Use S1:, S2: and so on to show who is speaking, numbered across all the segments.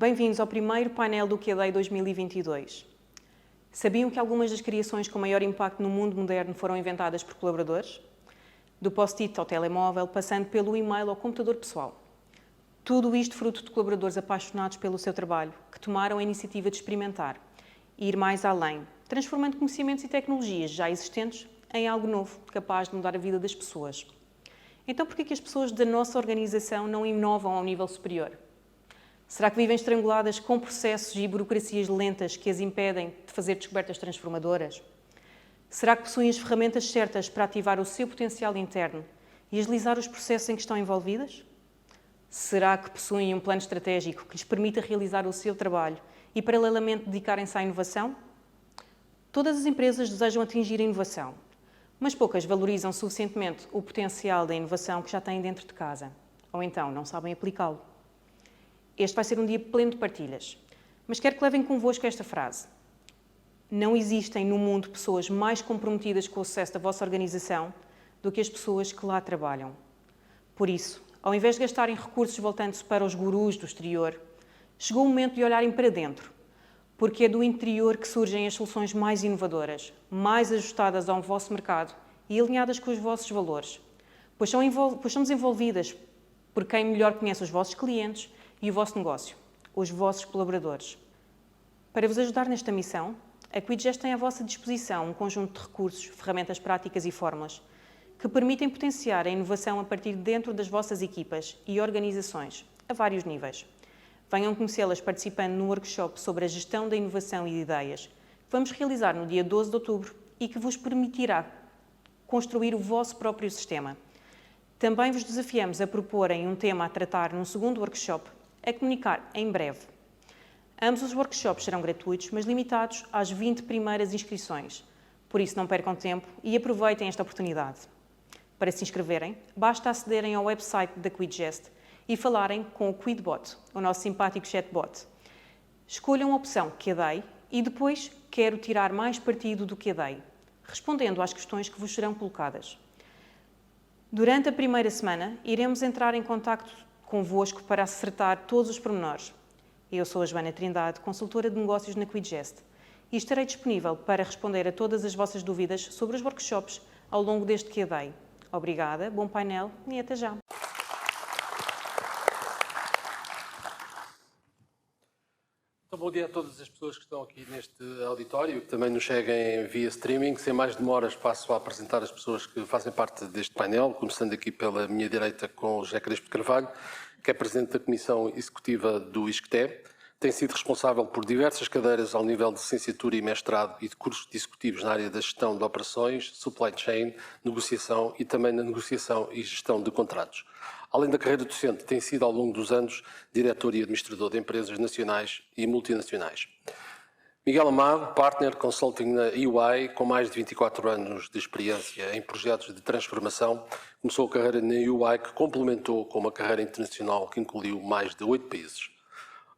S1: Bem-vindos ao primeiro painel do Q-Day 2022. Sabiam que algumas das criações com maior impacto no mundo moderno foram inventadas por colaboradores? Do post-it ao telemóvel, passando pelo e-mail ao computador pessoal. Tudo isto fruto de colaboradores apaixonados pelo seu trabalho, que tomaram a iniciativa de experimentar e ir mais além, transformando conhecimentos e tecnologias já existentes em algo novo, capaz de mudar a vida das pessoas. Então, por que as pessoas da nossa organização não inovam ao nível superior? Será que vivem estranguladas com processos e burocracias lentas que as impedem de fazer descobertas transformadoras? Será que possuem as ferramentas certas para ativar o seu potencial interno e agilizar os processos em que estão envolvidas? Será que possuem um plano estratégico que lhes permita realizar o seu trabalho e, paralelamente, dedicarem-se à inovação? Todas as empresas desejam atingir a inovação, mas poucas valorizam suficientemente o potencial da inovação que já têm dentro de casa, ou então não sabem aplicá-lo. Este vai ser um dia pleno de partilhas, mas quero que levem convosco esta frase. Não existem no mundo pessoas mais comprometidas com o sucesso da vossa organização do que as pessoas que lá trabalham. Por isso, ao invés de gastarem recursos voltando-se para os gurus do exterior, chegou o momento de olharem para dentro, porque é do interior que surgem as soluções mais inovadoras, mais ajustadas ao vosso mercado e alinhadas com os vossos valores, pois são desenvolvidas por quem melhor conhece os vossos clientes e o vosso negócio, os vossos colaboradores. Para vos ajudar nesta missão, a Quidgest tem à vossa disposição um conjunto de recursos, ferramentas práticas e fórmulas que permitem potenciar a inovação a partir de dentro das vossas equipas e organizações, a vários níveis. Venham conhecê-las participando no workshop sobre a gestão da inovação e de ideias, que vamos realizar no dia 12 de outubro e que vos permitirá construir o vosso próprio sistema. Também vos desafiamos a proporem um tema a tratar num segundo workshop, a comunicar em breve. Ambos os workshops serão gratuitos, mas limitados às 20 primeiras inscrições. Por isso, não percam tempo e aproveitem esta oportunidade. Para se inscreverem, basta acederem ao website da Quidgest e falarem com o Quidbot, o nosso simpático chatbot. Escolham a opção Q-Day e depois quero tirar mais partido do Q-Day, respondendo às questões que vos serão colocadas. Durante a primeira semana, iremos entrar em contacto convosco para acertar todos os pormenores. Eu sou a Joana Trindade, consultora de negócios na Quidgest, e estarei disponível para responder a todas as vossas dúvidas sobre os workshops ao longo deste Q-Day. Obrigada, bom painel e até já!
S2: Então, bom dia a todas as pessoas que estão aqui neste auditório, que também nos seguem via streaming. Sem mais demoras, passo a apresentar as pessoas que fazem parte deste painel, começando aqui pela minha direita com o José Crespo de Carvalho, que é Presidente da Comissão Executiva do ISCTE. Tem sido responsável por diversas cadeiras ao nível de licenciatura e mestrado e de cursos executivos na área da gestão de operações, supply chain, negociação e também na negociação e gestão de contratos. Além da carreira docente, tem sido ao longo dos anos diretor e administrador de empresas nacionais e multinacionais. Miguel Amado, Partner Consulting na EY, com mais de 24 anos de experiência em projetos de transformação, começou a carreira na EY, que complementou com uma carreira internacional que incluiu mais de 8 países.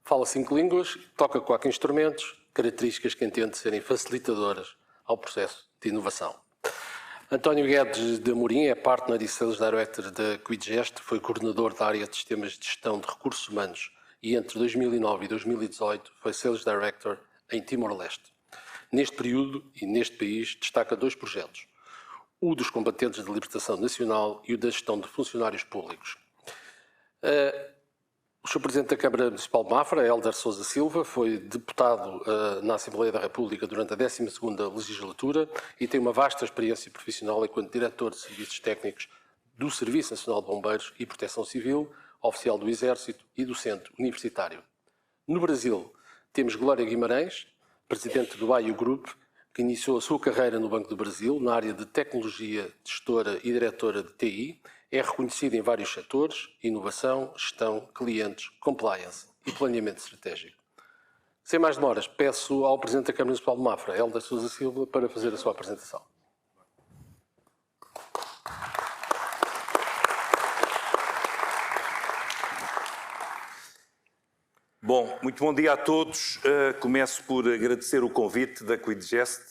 S2: Fala 5 línguas, toca 4 instrumentos, características que entende serem facilitadoras ao processo de inovação. António Guedes de Amorim é Partner e Sales Director da Quidgest, foi coordenador da área de sistemas de gestão de recursos humanos e entre 2009 e 2018 foi Sales Director em Timor-Leste. Neste período e neste país destaca 2 projetos, o dos combatentes de libertação nacional e o da gestão de funcionários públicos. O Sr. Presidente da Câmara Municipal de Mafra, Hélder Sousa Silva, foi deputado na Assembleia da República durante a 12ª legislatura e tem uma vasta experiência profissional enquanto Diretor de Serviços Técnicos do Serviço Nacional de Bombeiros e Proteção Civil, oficial do Exército e docente universitário. No Brasil, temos Glória Guimarães, Presidente do AIU Group, que iniciou a sua carreira no Banco do Brasil na área de tecnologia, gestora e diretora de TI. É reconhecida em vários setores: inovação, gestão, clientes, compliance e planeamento estratégico. Sem mais demoras, peço ao Presidente da Câmara Municipal de Mafra, Hélder Sousa Silva, para fazer a sua apresentação.
S3: Bom, muito bom dia a todos. Começo por agradecer o convite da Quidgest,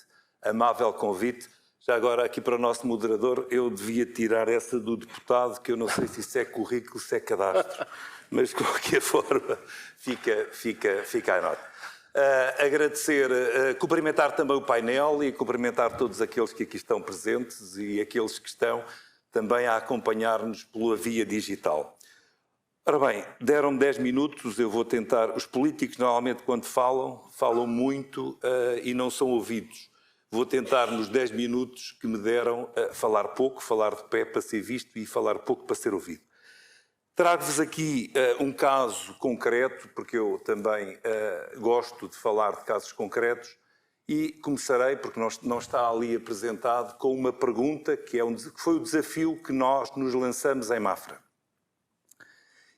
S3: amável convite. Já agora, aqui para o nosso moderador, eu devia tirar essa do deputado, que eu não sei se isso é currículo, se é cadastro. mas de qualquer forma fica a nota. Cumprimentar também o painel e cumprimentar todos aqueles que aqui estão presentes e aqueles que estão também a acompanhar-nos pela via digital. Ora bem, deram-me 10 minutos, eu vou tentar... Os políticos normalmente quando falam muito e não são ouvidos. Vou tentar nos 10 minutos que me deram falar pouco, falar de pé para ser visto e falar pouco para ser ouvido. Trago-vos aqui um caso concreto, porque eu também gosto de falar de casos concretos, e começarei, porque não está ali apresentado, com uma pergunta que foi o desafio que nós nos lançamos em Mafra.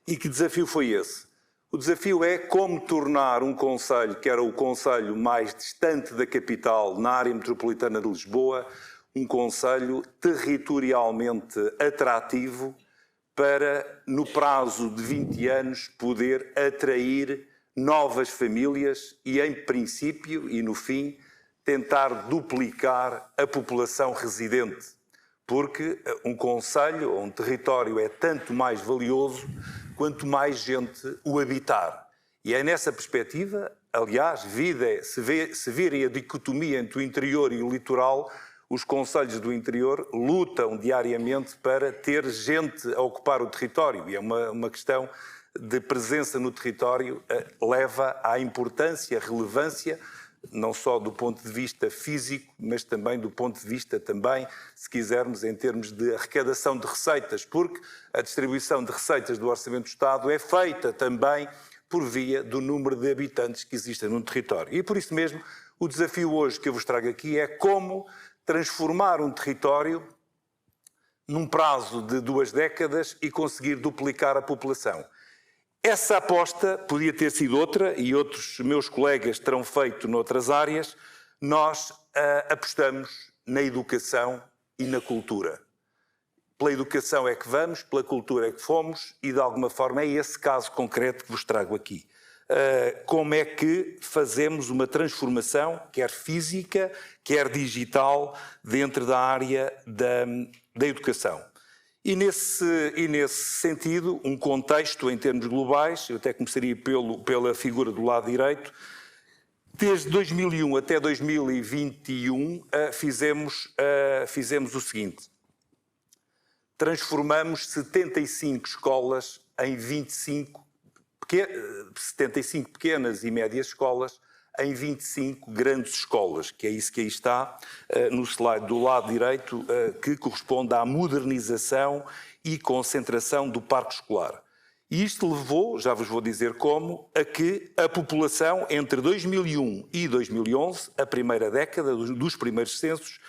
S3: E que desafio foi esse? O desafio é como tornar um concelho, que era o concelho mais distante da capital, na área metropolitana de Lisboa, um concelho territorialmente atrativo, para, no prazo de 20 anos, poder atrair novas famílias e, em princípio e no fim, tentar duplicar a população residente. Porque um concelho ou um território é tanto mais valioso quanto mais gente o habitar. E é nessa perspectiva, aliás, se virem a dicotomia entre o interior e o litoral, os concelhos do interior lutam diariamente para ter gente a ocupar o território. E é uma questão de presença no território, leva à importância, relevância, não só do ponto de vista físico, mas também do ponto de vista também, se quisermos, em termos de arrecadação de receitas, porque a distribuição de receitas do Orçamento do Estado é feita também por via do número de habitantes que existem no território. E por isso mesmo, o desafio hoje que eu vos trago aqui é como transformar um território num prazo de 2 décadas e conseguir duplicar a população. Essa aposta podia ter sido outra, e outros meus colegas terão feito noutras áreas. Nós apostamos na educação e na cultura. Pela educação é que vamos, pela cultura é que fomos, e de alguma forma é esse caso concreto que vos trago aqui. Como é que fazemos uma transformação, quer física, quer digital, dentro da área da educação. E nesse sentido, um contexto em termos globais, eu até começaria pela figura do lado direito. Desde 2001 até 2021 fizemos o seguinte: transformamos 75 escolas em 75 pequenas e médias escolas em 25 grandes escolas, que é isso que aí está no slide do lado direito, que corresponde à modernização e concentração do parque escolar. E isto levou, já vos vou dizer como, a que a população entre 2001 e 2011, a primeira década dos primeiros censos,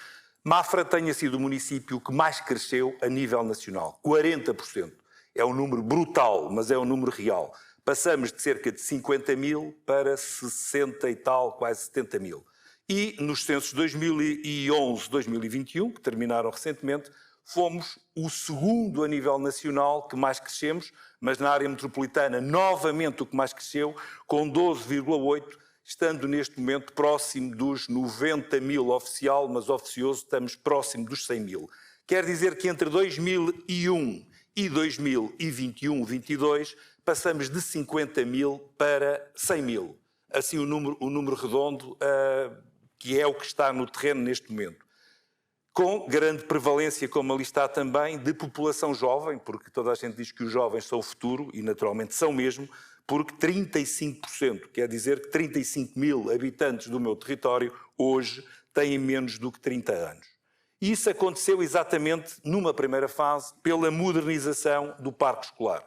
S3: Mafra tenha sido o município que mais cresceu a nível nacional, 40%. É um número brutal, mas é um número real. Passamos de cerca de 50 mil para 60 e tal, quase 70 mil. E nos censos 2011-2021, que terminaram recentemente, fomos o segundo a nível nacional que mais crescemos, mas na área metropolitana, novamente o que mais cresceu, com 12,8, estando neste momento próximo dos 90 mil oficial, mas oficioso estamos próximo dos 100 mil. Quer dizer que entre 2001 e 2021-22 passamos de 50 mil para 100 mil. Assim o número redondo, que é o que está no terreno neste momento. Com grande prevalência, como ali está também, de população jovem, porque toda a gente diz que os jovens são o futuro, e naturalmente são mesmo, porque 35%, quer dizer que 35 mil habitantes do meu território hoje têm menos do que 30 anos. E isso aconteceu exatamente numa primeira fase pela modernização do parque escolar.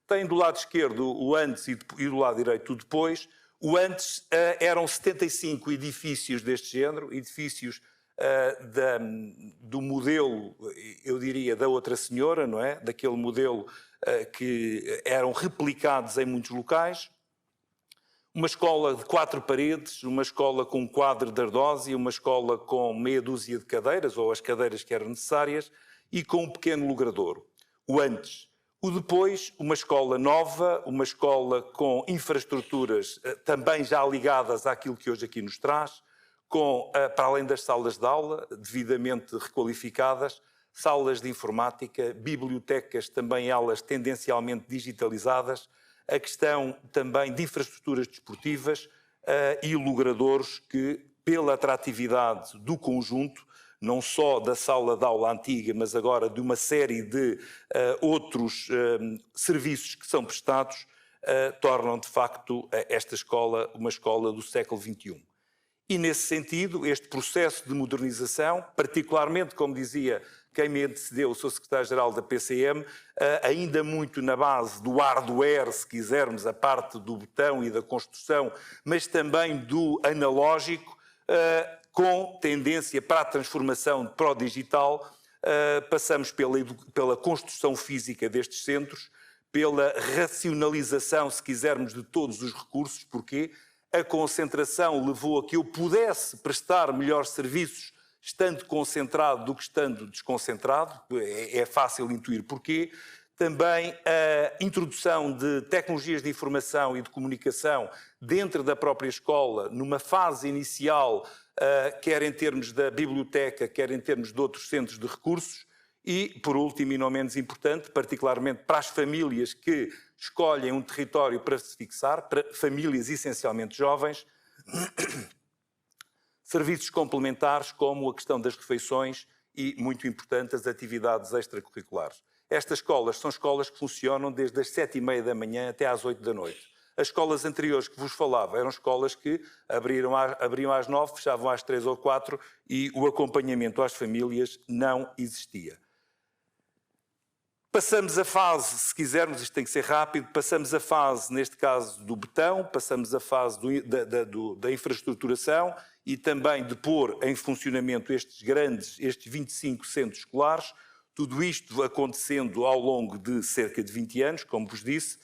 S3: Tem do lado esquerdo o antes e do lado direito o depois. O antes eram 75 edifícios deste género, edifícios do modelo, eu diria, da outra senhora, não é? Daquele modelo que eram replicados em muitos locais. Uma escola de 4 paredes, uma escola com um quadro de ardósia, uma escola com meia dúzia de cadeiras, ou as cadeiras que eram necessárias, e com um pequeno logradouro. O antes. O depois, uma escola nova, uma escola com infraestruturas também já ligadas àquilo que hoje aqui nos traz, com, para além das salas de aula, devidamente requalificadas, salas de informática, bibliotecas, também elas tendencialmente digitalizadas, a questão também de infraestruturas desportivas e logradouros que, pela atratividade do conjunto, não só da sala de aula antiga, mas agora de uma série de outros serviços que são prestados, tornam de facto esta escola uma escola do século XXI. E nesse sentido, este processo de modernização, particularmente, como dizia quem me antecedeu, o Sr. Secretário-Geral da PCM, ainda muito na base do hardware, se quisermos, a parte do botão e da construção, mas também do analógico, com tendência para a transformação para o digital. Passamos pela construção física destes centros, pela racionalização, se quisermos, de todos os recursos. Porquê? A concentração levou a que eu pudesse prestar melhores serviços estando concentrado do que estando desconcentrado. É fácil intuir porquê. Também a introdução de tecnologias de informação e de comunicação dentro da própria escola, numa fase inicial, quer em termos da biblioteca, quer em termos de outros centros de recursos. E, por último e não menos importante, particularmente para as famílias que escolhem um território para se fixar, para famílias essencialmente jovens, serviços complementares como a questão das refeições e, muito importante, as atividades extracurriculares. Estas escolas são escolas que funcionam desde as 7h30 da manhã até às 8 da noite. As escolas anteriores que vos falava eram escolas que abriam às 9, fechavam às 3 ou 4 e o acompanhamento às famílias não existia. Passamos a fase, se quisermos, isto tem que ser rápido, passamos a fase, neste caso, do betão, passamos a fase da infraestruturação e também de pôr em funcionamento estes 25 centros escolares, tudo isto acontecendo ao longo de cerca de 20 anos, como vos disse.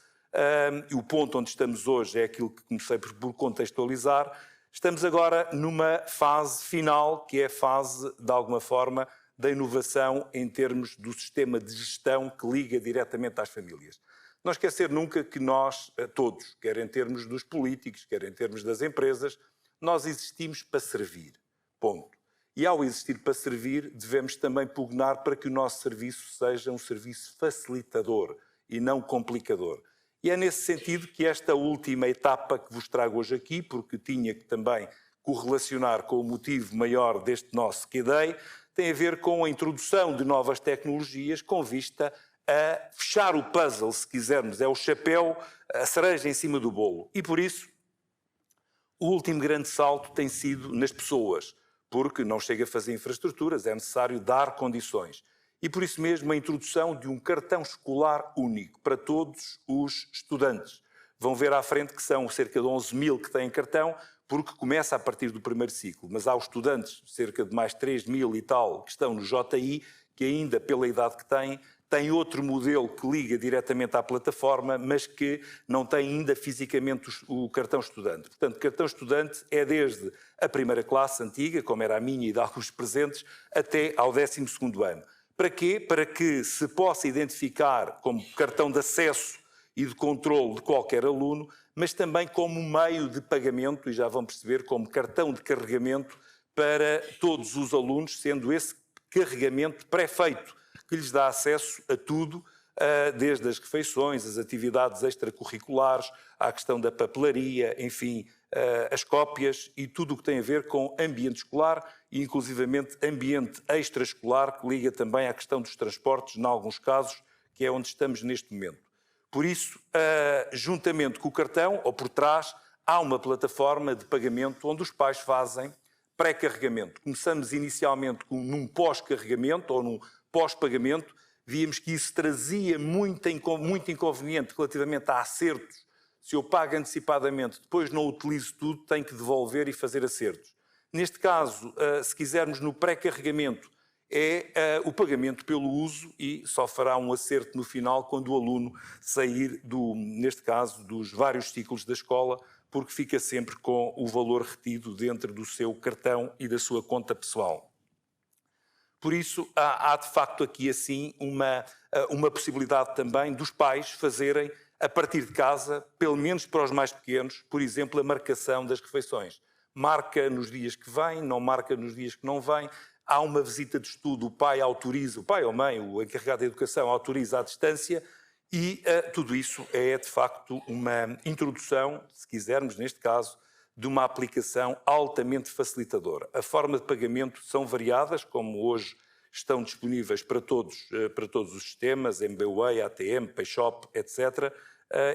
S3: O ponto onde estamos hoje é aquilo que comecei por contextualizar. Estamos agora numa fase final, que é a fase, de alguma forma, da inovação em termos do sistema de gestão que liga diretamente às famílias. Não esquecer nunca que nós, todos, quer em termos dos políticos, quer em termos das empresas, nós existimos para servir. Ponto. E ao existir para servir, devemos também pugnar para que o nosso serviço seja um serviço facilitador e não complicador. E é nesse sentido que esta última etapa que vos trago hoje aqui, porque tinha que também correlacionar com o motivo maior deste nosso Q-Day, tem a ver com a introdução de novas tecnologias com vista a fechar o puzzle, se quisermos. É o chapéu, a cereja em cima do bolo. E por isso, o último grande salto tem sido nas pessoas, porque não chega a fazer infraestruturas, é necessário dar condições. E por isso mesmo a introdução de um cartão escolar único para todos os estudantes. Vão ver à frente que são cerca de 11 mil que têm cartão, porque começa a partir do primeiro ciclo. Mas há os estudantes, cerca de mais 3 mil e tal, que estão no JI, que ainda pela idade que têm outro modelo que liga diretamente à plataforma, mas que não tem ainda fisicamente o cartão estudante. Portanto, cartão estudante é desde a primeira classe antiga, como era a minha e de alguns presentes, até ao 12º ano. Para quê? Para que se possa identificar como cartão de acesso e de controle de qualquer aluno, mas também como meio de pagamento, e já vão perceber, como cartão de carregamento para todos os alunos, sendo esse carregamento pré-feito, que lhes dá acesso a tudo, desde as refeições, as atividades extracurriculares, à questão da papelaria, enfim, as cópias e tudo o que tem a ver com ambiente escolar e, inclusivamente, ambiente extraescolar, que liga também à questão dos transportes, em alguns casos, que é onde estamos neste momento. Por isso, juntamente com o cartão, ou por trás, há uma plataforma de pagamento onde os pais fazem pré-carregamento. Começamos inicialmente num pós-carregamento ou num pós-pagamento. Víamos que isso trazia muito inconveniente relativamente a acertos. Se eu pago antecipadamente, depois não utilizo tudo, tenho que devolver e fazer acertos. Neste caso, se quisermos no pré-carregamento, é o pagamento pelo uso e só fará um acerto no final quando o aluno sair, neste caso, dos vários ciclos da escola, porque fica sempre com o valor retido dentro do seu cartão e da sua conta pessoal. Por isso, há de facto aqui assim uma possibilidade também dos pais fazerem, a partir de casa, pelo menos para os mais pequenos, por exemplo, a marcação das refeições. Marca nos dias que vem, não marca nos dias que não vem. Há uma visita de estudo, o pai ou a mãe, o encarregado da educação, autoriza à distância E tudo isso é, de facto, uma introdução, se quisermos, neste caso, de uma aplicação altamente facilitadora. A forma de pagamento são variadas, como hoje estão disponíveis para todos os sistemas, MBWay, ATM, PayShop, etc.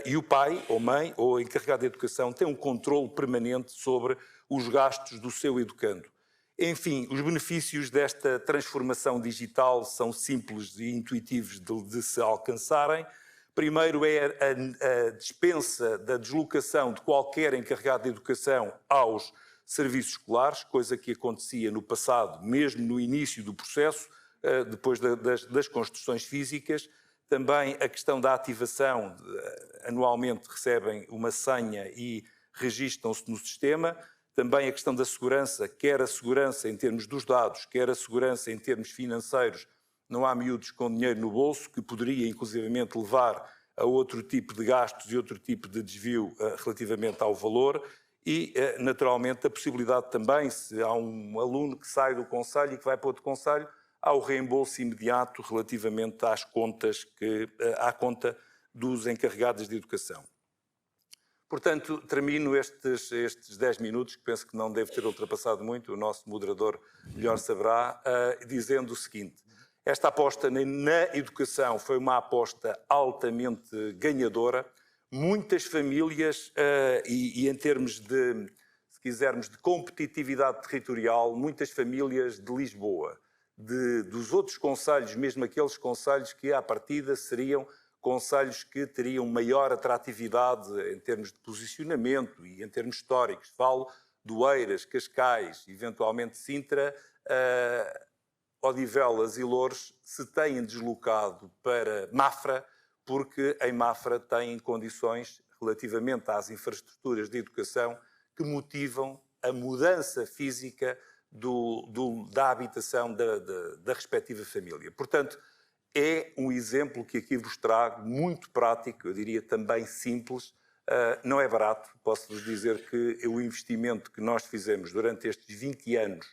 S3: E o pai, ou mãe, ou encarregado de educação tem um controle permanente sobre os gastos do seu educando. Enfim, os benefícios desta transformação digital são simples e intuitivos de se alcançarem. Primeiro é a dispensa da deslocação de qualquer encarregado de educação aos serviços escolares, coisa que acontecia no passado, mesmo no início do processo, depois das construções físicas. Também a questão da ativação, anualmente recebem uma senha e registam-se no sistema. Também a questão da segurança, quer a segurança em termos dos dados, quer a segurança em termos financeiros. Não há miúdos com dinheiro no bolso, que poderia inclusivamente levar a outro tipo de gastos e outro tipo de desvio relativamente ao valor. E, naturalmente, a possibilidade também, se há um aluno que sai do concelho e que vai para outro concelho, há o reembolso imediato relativamente às contas à conta dos encarregados de educação. Portanto, termino estes 10 minutos, que penso que não devo ter ultrapassado muito, o nosso moderador melhor saberá, dizendo o seguinte: esta aposta na educação foi uma aposta altamente ganhadora. Muitas famílias, e em termos de, se quisermos, de competitividade territorial, muitas famílias de Lisboa, dos outros concelhos, mesmo aqueles concelhos que à partida seriam concelhos que teriam maior atratividade em termos de posicionamento e em termos históricos. Falo de Oeiras, Cascais, eventualmente Sintra, Odivelas e Loures, se têm deslocado para Mafra, porque em Mafra têm condições relativamente às infraestruturas de educação que motivam a mudança física da habitação da respectiva família. Portanto, é um exemplo que aqui vos trago, muito prático, eu diria também simples. Não é barato, posso-vos dizer que o investimento que nós fizemos durante estes 20 anos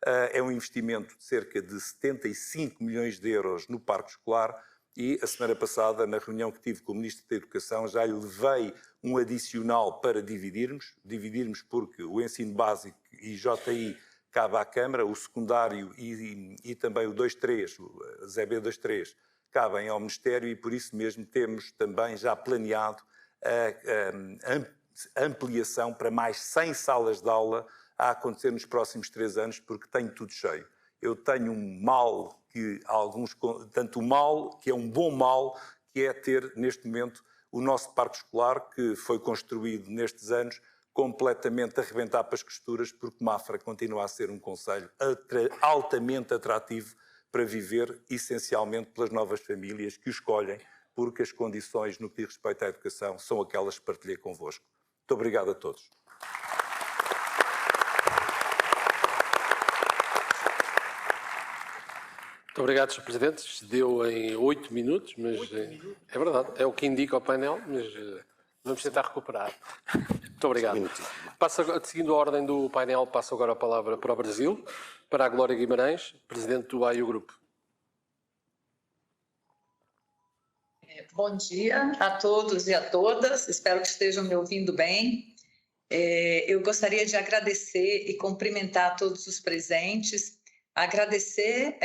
S3: é um investimento de cerca de 75 milhões de euros no parque escolar, e a semana passada, na reunião que tive com o Ministro da Educação, já lhe levei um adicional para dividirmos porque o ensino básico e JI cabe à Câmara, o secundário e também o 2.3, o ZB 2.3, cabem ao Ministério, e por isso mesmo temos também já planeado a ampliação para mais 100 salas de aula a acontecer nos próximos 3 anos, porque tenho tudo cheio. Eu tenho um mal tanto o mal, que é um bom mal, que é ter neste momento o nosso parque escolar, que foi construído nestes anos, completamente a arrebentar para as costuras, porque Mafra continua a ser um concelho altamente atrativo para viver, essencialmente pelas novas famílias que o escolhem, porque as condições no que diz respeito à educação são aquelas que partilhei convosco. Muito obrigado a todos.
S2: Muito obrigado, Sr. Presidente. Deu em 8 minutos, mas é verdade, é o que indica o painel, mas vamos tentar recuperar. Muito obrigado. Seguindo a ordem do painel, passo agora a palavra para o Brasil, para a Glória Guimarães, Presidente do AIU Grupo.
S4: Bom dia a todos e a todas, espero que estejam me ouvindo bem. Eu gostaria de agradecer e cumprimentar todos os presentes, agradecer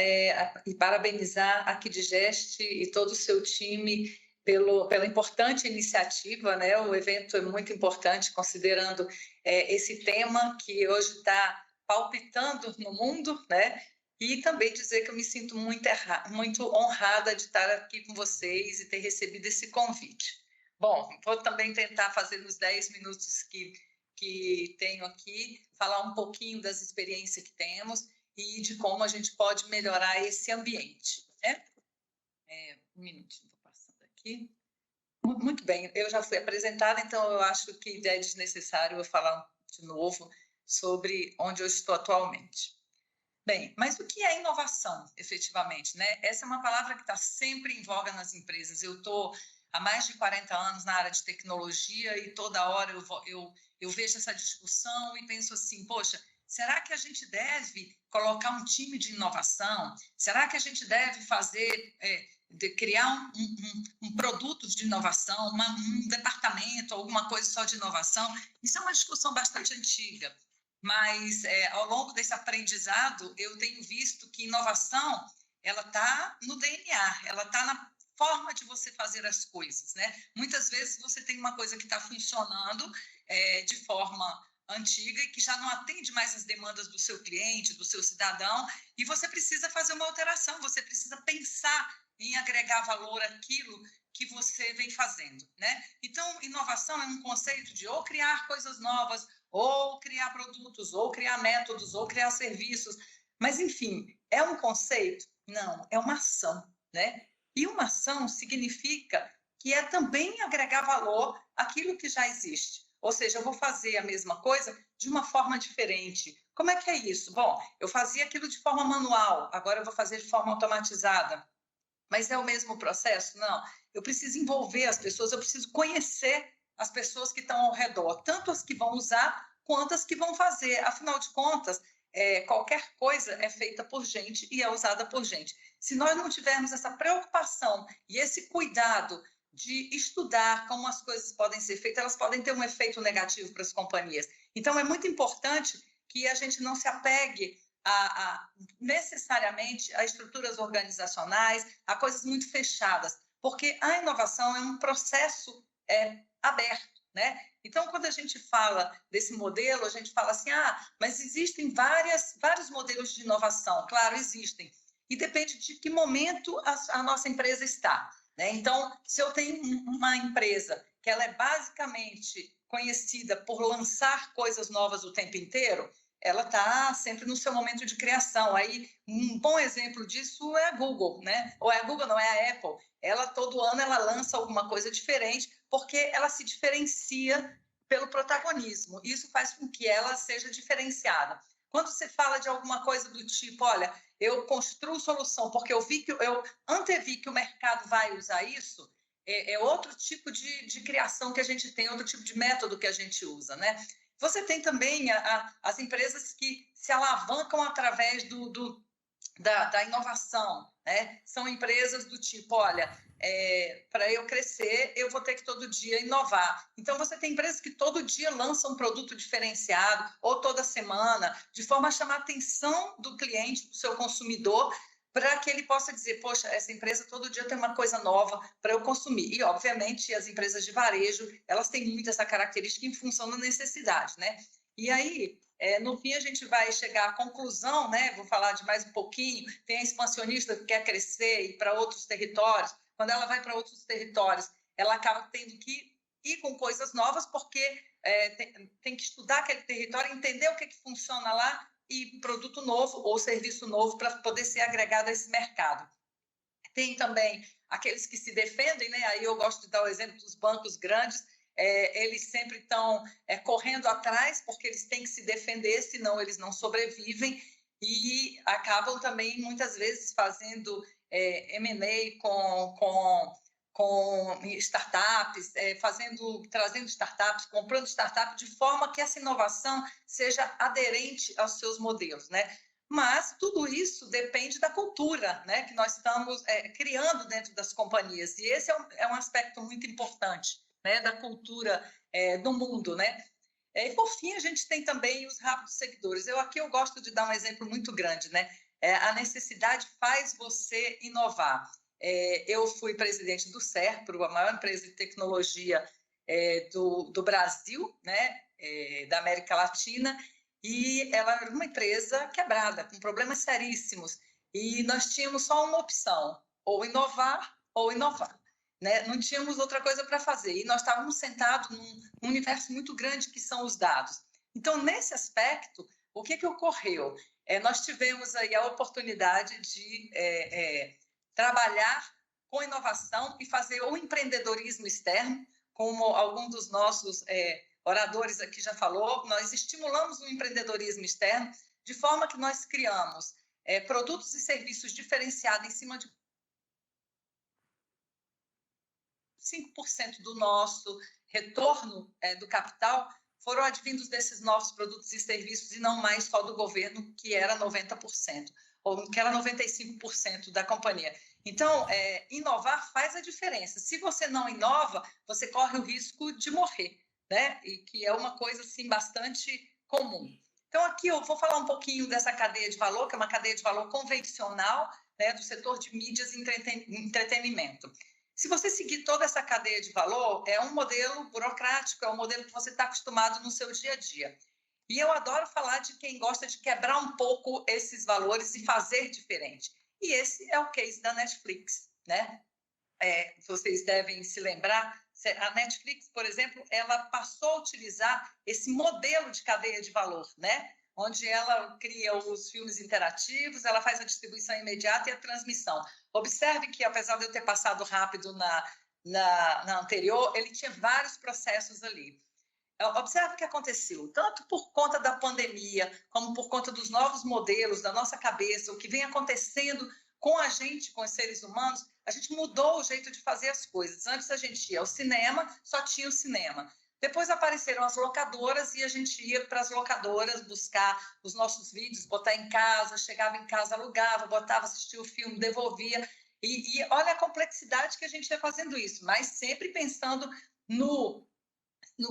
S4: e parabenizar a Kidgest e todo o seu time pela importante iniciativa, né? O evento é muito importante, considerando esse tema que hoje está palpitando no mundo, né? E também dizer que eu me sinto muito honrada de estar aqui com vocês e ter recebido esse convite. Bom, vou também tentar fazer nos 10 minutos que tenho aqui, falar um pouquinho das experiências que temos e de como a gente pode melhorar esse ambiente, né? Um minutinho, estou passando aqui. Muito bem, eu já fui apresentada, então eu acho que é desnecessário eu falar de novo sobre onde eu estou atualmente. Bem, mas o que é inovação, efetivamente, né? Essa é uma palavra que está sempre em voga nas empresas. Eu estou há mais de 40 anos na área de tecnologia e toda hora eu vejo essa discussão e penso assim, poxa, será que a gente deve colocar um time de inovação? Será que a gente deve fazer de criar um produto de inovação, um departamento, alguma coisa só de inovação, isso é uma discussão bastante antiga. Mas, ao longo desse aprendizado, eu tenho visto que inovação, ela está no DNA, ela está na forma de você fazer as coisas, né? Muitas vezes você tem uma coisa que está funcionando de forma antiga e que já não atende mais as demandas do seu cliente, do seu cidadão, e você precisa fazer uma alteração, você precisa pensar em agregar valor àquilo que você vem fazendo, né? Então, inovação é um conceito de ou criar coisas novas, ou criar produtos, ou criar métodos, ou criar serviços, mas, enfim, é um conceito? Não, é uma ação, né? E uma ação significa que é também agregar valor àquilo que já existe. Ou seja, eu vou fazer a mesma coisa de uma forma diferente. Como é que é isso? Bom, eu fazia aquilo de forma manual, agora eu vou fazer de forma automatizada. Mas é o mesmo processo? Não. Eu preciso envolver as pessoas, eu preciso conhecer as pessoas que estão ao redor, tanto as que vão usar quanto as que vão fazer. Afinal de contas, qualquer coisa é feita por gente e é usada por gente. Se nós não tivermos essa preocupação e esse cuidado de estudar como as coisas podem ser feitas, elas podem ter um efeito negativo para as companhias. Então, é muito importante que a gente não se apegue necessariamente a estruturas organizacionais, a coisas muito fechadas, porque a inovação é um processo aberto, né? Então, quando a gente fala desse modelo, a gente fala assim, mas existem vários modelos de inovação. Claro, existem. E depende de que momento a nossa empresa está, né? Então, se eu tenho uma empresa que ela é basicamente conhecida por lançar coisas novas o tempo inteiro, ela está sempre no seu momento de criação. Aí, um bom exemplo disso é a Google, né? Ou é a Google, não, é a Apple. Ela, todo ano, ela lança alguma coisa diferente, porque ela se diferencia pelo protagonismo. Isso faz com que ela seja diferenciada. Quando você fala de alguma coisa do tipo, olha, eu construo solução porque eu antevi que o mercado vai usar isso, é outro tipo de criação que a gente tem, outro tipo de método que a gente usa, né? Você tem também as empresas que se alavancam através da inovação, né? São empresas do tipo, olha, para eu crescer, eu vou ter que todo dia inovar. Então, você tem empresas que todo dia lançam um produto diferenciado, ou toda semana, de forma a chamar a atenção do cliente, do seu consumidor, para que ele possa dizer, poxa, essa empresa todo dia tem uma coisa nova para eu consumir. E, obviamente, as empresas de varejo, elas têm muito essa característica em função da necessidade, né? E aí, no fim, a gente vai chegar à conclusão, né? Vou falar de mais um pouquinho, tem a expansionista que quer crescer e ir para outros territórios. Quando ela vai para outros territórios, ela acaba tendo que ir com coisas novas, porque tem que estudar aquele território, entender o que funciona lá, e produto novo ou serviço novo para poder ser agregado a esse mercado. Tem também aqueles que se defendem, né? Aí eu gosto de dar o exemplo dos bancos grandes, eles sempre estão correndo atrás, porque eles têm que se defender, senão eles não sobrevivem, e acabam também, muitas vezes, fazendo M&A com startups, trazendo startups, comprando startups, de forma que essa inovação seja aderente aos seus modelos, né? Mas tudo isso depende da cultura, né, que nós estamos criando dentro das companhias, e esse é um aspecto muito importante, né, da cultura do mundo, né? E, por fim, a gente tem também os rápidos seguidores. Aqui eu gosto de dar um exemplo muito grande, né? A necessidade faz você inovar. Eu fui presidente do SERPRO, a maior empresa de tecnologia do Brasil, né, da América Latina, e ela era uma empresa quebrada, com problemas seríssimos, e nós tínhamos só uma opção, ou inovar, né? Não tínhamos outra coisa para fazer, e nós estávamos sentados num universo muito grande que são os dados. Então, nesse aspecto, o que ocorreu? Nós tivemos aí a oportunidade de trabalhar com inovação e fazer o empreendedorismo externo, como algum dos nossos oradores aqui já falou. Nós estimulamos o empreendedorismo externo de forma que nós criamos produtos e serviços diferenciados em cima de 5% do nosso retorno do capital foram advindos desses novos produtos e serviços, e não mais só do governo, que era 90%, ou que era 95% da companhia. Então, inovar faz a diferença. Se você não inova, você corre o risco de morrer, né? E que é uma coisa assim bastante comum. Então, aqui eu vou falar um pouquinho dessa cadeia de valor, que é uma cadeia de valor convencional, né, do setor de mídias e entretenimento. Se você seguir toda essa cadeia de valor, é um modelo burocrático, é um modelo que você está acostumado no seu dia a dia. E eu adoro falar de quem gosta de quebrar um pouco esses valores e fazer diferente. E esse é o case da Netflix, né? Vocês devem se lembrar, a Netflix, por exemplo, ela passou a utilizar esse modelo de cadeia de valor, né? Onde ela cria os filmes interativos, ela faz a distribuição imediata e a transmissão. Observe que, apesar de eu ter passado rápido na anterior, ele tinha vários processos ali. Observe o que aconteceu, tanto por conta da pandemia, como por conta dos novos modelos da nossa cabeça, o que vem acontecendo com a gente, com os seres humanos, a gente mudou o jeito de fazer as coisas. Antes a gente ia ao cinema, só tinha o cinema. Depois apareceram as locadoras e a gente ia para as locadoras buscar os nossos vídeos, botar em casa, chegava em casa, alugava, botava, assistia o filme, devolvia. E olha a complexidade que a gente ia fazendo isso, mas sempre pensando no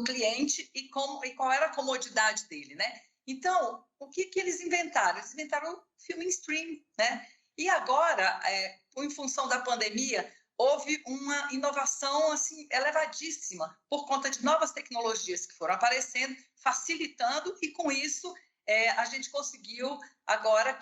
S4: cliente e qual era a comodidade dele, né? Então, o que eles inventaram? Eles inventaram o filme em stream, né? E agora, em função da pandemia, houve uma inovação assim elevadíssima por conta de novas tecnologias que foram aparecendo, facilitando, e com isso a gente conseguiu agora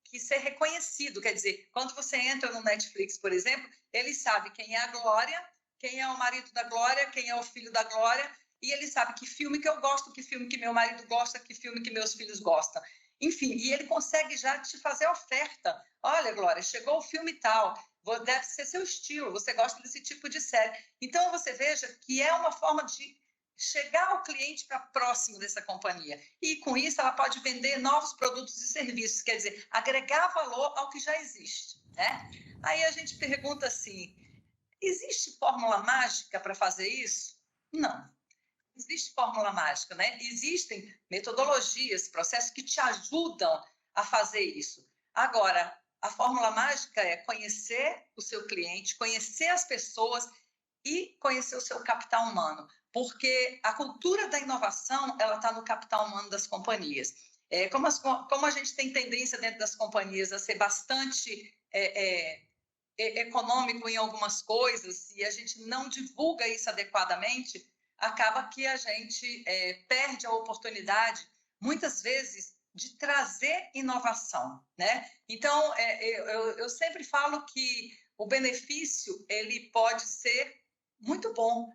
S4: que ser reconhecido. Quer dizer, quando você entra no Netflix, por exemplo, ele sabe quem é a Glória, quem é o marido da Glória, quem é o filho da Glória, e ele sabe que filme que eu gosto, que filme que meu marido gosta, que filme que meus filhos gostam. Enfim, e ele consegue já te fazer oferta. Olha, Glória, chegou o filme tal, deve ser seu estilo, você gosta desse tipo de série. Então, você veja que é uma forma de chegar ao cliente para próximo dessa companhia. E, com isso, ela pode vender novos produtos e serviços, quer dizer, agregar valor ao que já existe, né? Aí a gente pergunta assim, existe fórmula mágica para fazer isso? Não. Existe fórmula mágica, né? Existem metodologias, processos que te ajudam a fazer isso. Agora, a fórmula mágica é conhecer o seu cliente, conhecer as pessoas e conhecer o seu capital humano, porque a cultura da inovação, ela está no capital humano das companhias. Como a gente tem tendência dentro das companhias a ser bastante econômico em algumas coisas e a gente não divulga isso adequadamente, acaba que a gente perde a oportunidade, muitas vezes, de trazer inovação, né? Então, eu sempre falo que o benefício ele pode ser muito bom,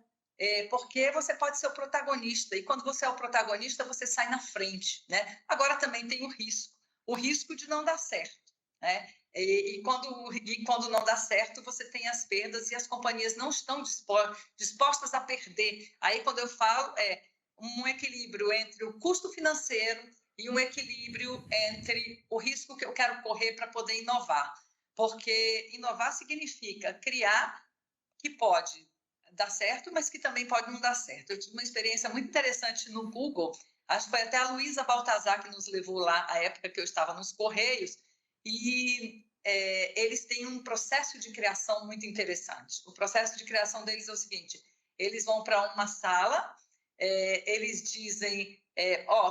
S4: porque você pode ser o protagonista, e quando você é o protagonista, você sai na frente, né? Agora também tem o risco de não dar certo, né? E quando não dá certo, você tem as perdas e as companhias não estão dispostas a perder. Aí, quando eu falo, um equilíbrio entre o custo financeiro e um equilíbrio entre o risco que eu quero correr para poder inovar. Porque inovar significa criar que pode dar certo, mas que também pode não dar certo. Eu tive uma experiência muito interessante no Google, acho que foi até a Luísa Baltazar que nos levou lá, à época que eu estava nos Correios, e eles têm um processo de criação muito interessante. O processo de criação deles é o seguinte, eles vão para uma sala, eles dizem,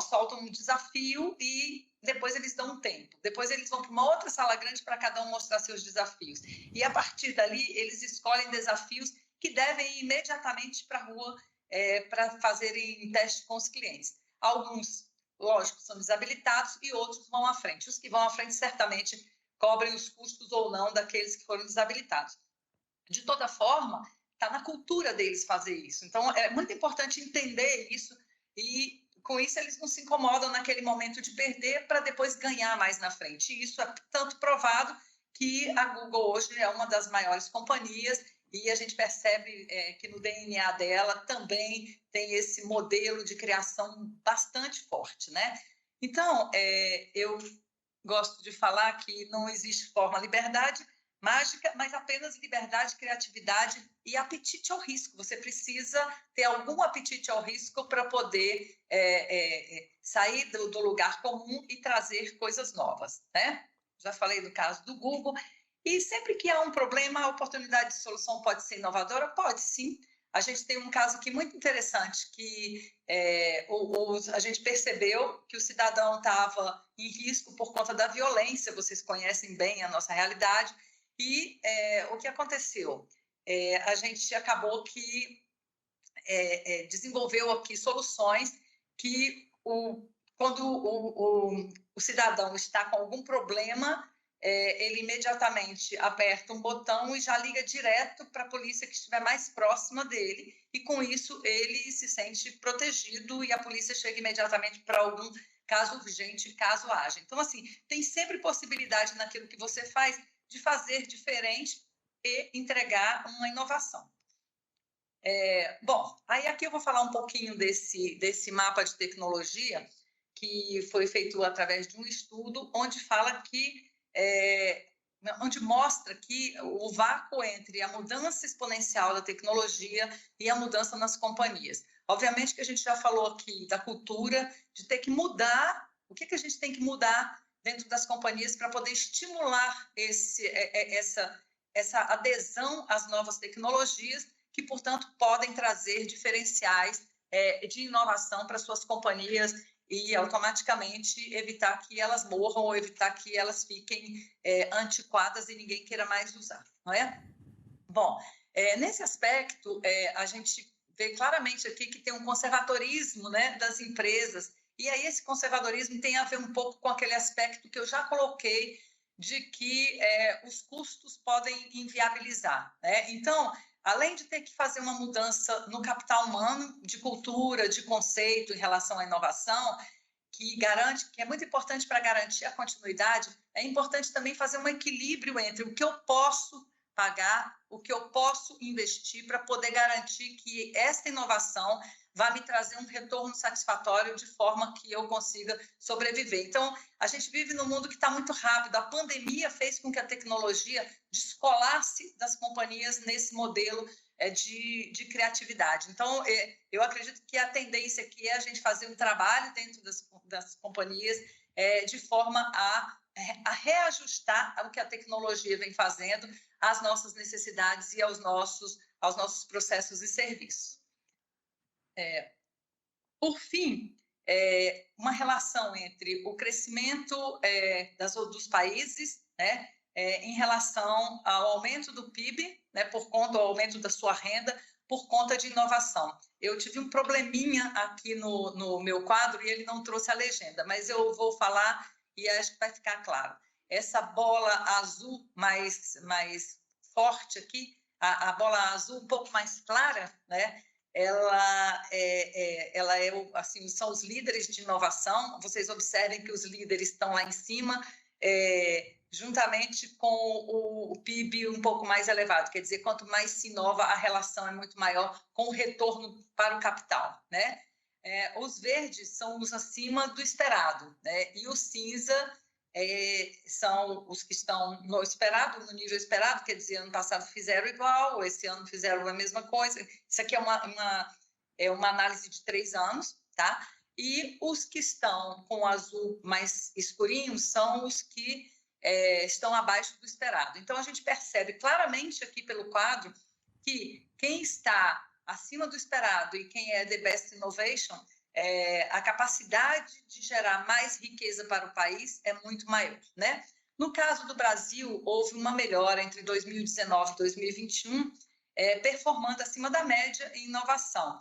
S4: soltam um desafio e depois eles dão um tempo. Depois eles vão para uma outra sala grande para cada um mostrar seus desafios. E a partir dali, eles escolhem desafios que devem ir imediatamente para a rua para fazerem teste com os clientes. Alguns, lógico, são desabilitados e outros vão à frente. Os que vão à frente certamente cobrem os custos ou não daqueles que foram desabilitados. De toda forma, está na cultura deles fazer isso. Então, é muito importante entender isso e, com isso, eles não se incomodam naquele momento de perder para depois ganhar mais na frente. E isso é tanto provado que a Google hoje é uma das maiores companhias e a gente percebe que no DNA dela também tem esse modelo de criação bastante forte, né? Então, eu gosto de falar que não existe forma liberdade mágica, mas apenas liberdade, criatividade e apetite ao risco. Você precisa ter algum apetite ao risco para poder sair do lugar comum e trazer coisas novas, né? Já falei do caso do Google. E sempre que há um problema, a oportunidade de solução pode ser inovadora? Pode, sim. A gente tem um caso aqui muito interessante, que a gente percebeu que o cidadão estava em risco por conta da violência, vocês conhecem bem a nossa realidade, e o que aconteceu? A gente acabou que desenvolveu aqui soluções que, quando o cidadão está com algum problema, ele imediatamente aperta um botão e já liga direto para a polícia que estiver mais próxima dele, e com isso ele se sente protegido e a polícia chega imediatamente para algum caso urgente, caso haja. Então, assim, tem sempre possibilidade naquilo que você faz de fazer diferente e entregar uma inovação. Bom, aí aqui eu vou falar um pouquinho desse mapa de tecnologia que foi feito através de um estudo onde fala que onde mostra que o vácuo entre a mudança exponencial da tecnologia e a mudança nas companhias. Obviamente que a gente já falou aqui da cultura, de ter que mudar, o que a gente tem que mudar dentro das companhias para poder estimular essa adesão às novas tecnologias, que, portanto, podem trazer diferenciais de inovação para suas companhias e automaticamente evitar que elas morram ou evitar que elas fiquem antiquadas e ninguém queira mais usar, não é? Bom, nesse aspecto, a gente vê claramente aqui que tem um conservadorismo, né, das empresas, e aí esse conservadorismo tem a ver um pouco com aquele aspecto que eu já coloquei, de que os custos podem inviabilizar, né? Então, além de ter que fazer uma mudança no capital humano, de cultura, de conceito em relação à inovação, que é muito importante para garantir a continuidade, é importante também fazer um equilíbrio entre o que eu posso pagar, o que eu posso investir para poder garantir que esta inovação vai me trazer um retorno satisfatório de forma que eu consiga sobreviver. Então, a gente vive num mundo que está muito rápido. A pandemia fez com que a tecnologia descolasse das companhias nesse modelo de criatividade. Então, eu acredito que a tendência aqui é a gente fazer um trabalho dentro das companhias de forma a reajustar o que a tecnologia vem fazendo às nossas necessidades e aos nossos processos e serviços. Por fim, uma relação entre o crescimento dos países, né, em relação ao aumento do PIB, né, por conta do aumento da sua renda, por conta de inovação. Eu tive um probleminha aqui no meu quadro e ele não trouxe a legenda, mas eu vou falar e acho que vai ficar claro. Essa bola azul mais forte aqui, a bola azul um pouco mais clara, né? Ela assim, são os líderes de inovação. Vocês observem que os líderes estão lá em cima, juntamente com o PIB um pouco mais elevado. Quer dizer, quanto mais se inova, a relação é muito maior com o retorno para o capital, né? Os verdes são os acima do esperado, né? E o cinza são os que estão no esperado, no nível esperado, quer dizer, ano passado fizeram igual, esse ano fizeram a mesma coisa. Isso aqui é uma análise de 3 anos, tá? E os que estão com o azul mais escurinho são os que estão abaixo do esperado. Então, a gente percebe claramente aqui pelo quadro que quem está acima do esperado e quem é the best innovation, a capacidade de gerar mais riqueza para o país é muito maior, né? No caso do Brasil, houve uma melhora entre 2019 e 2021, performando acima da média em inovação,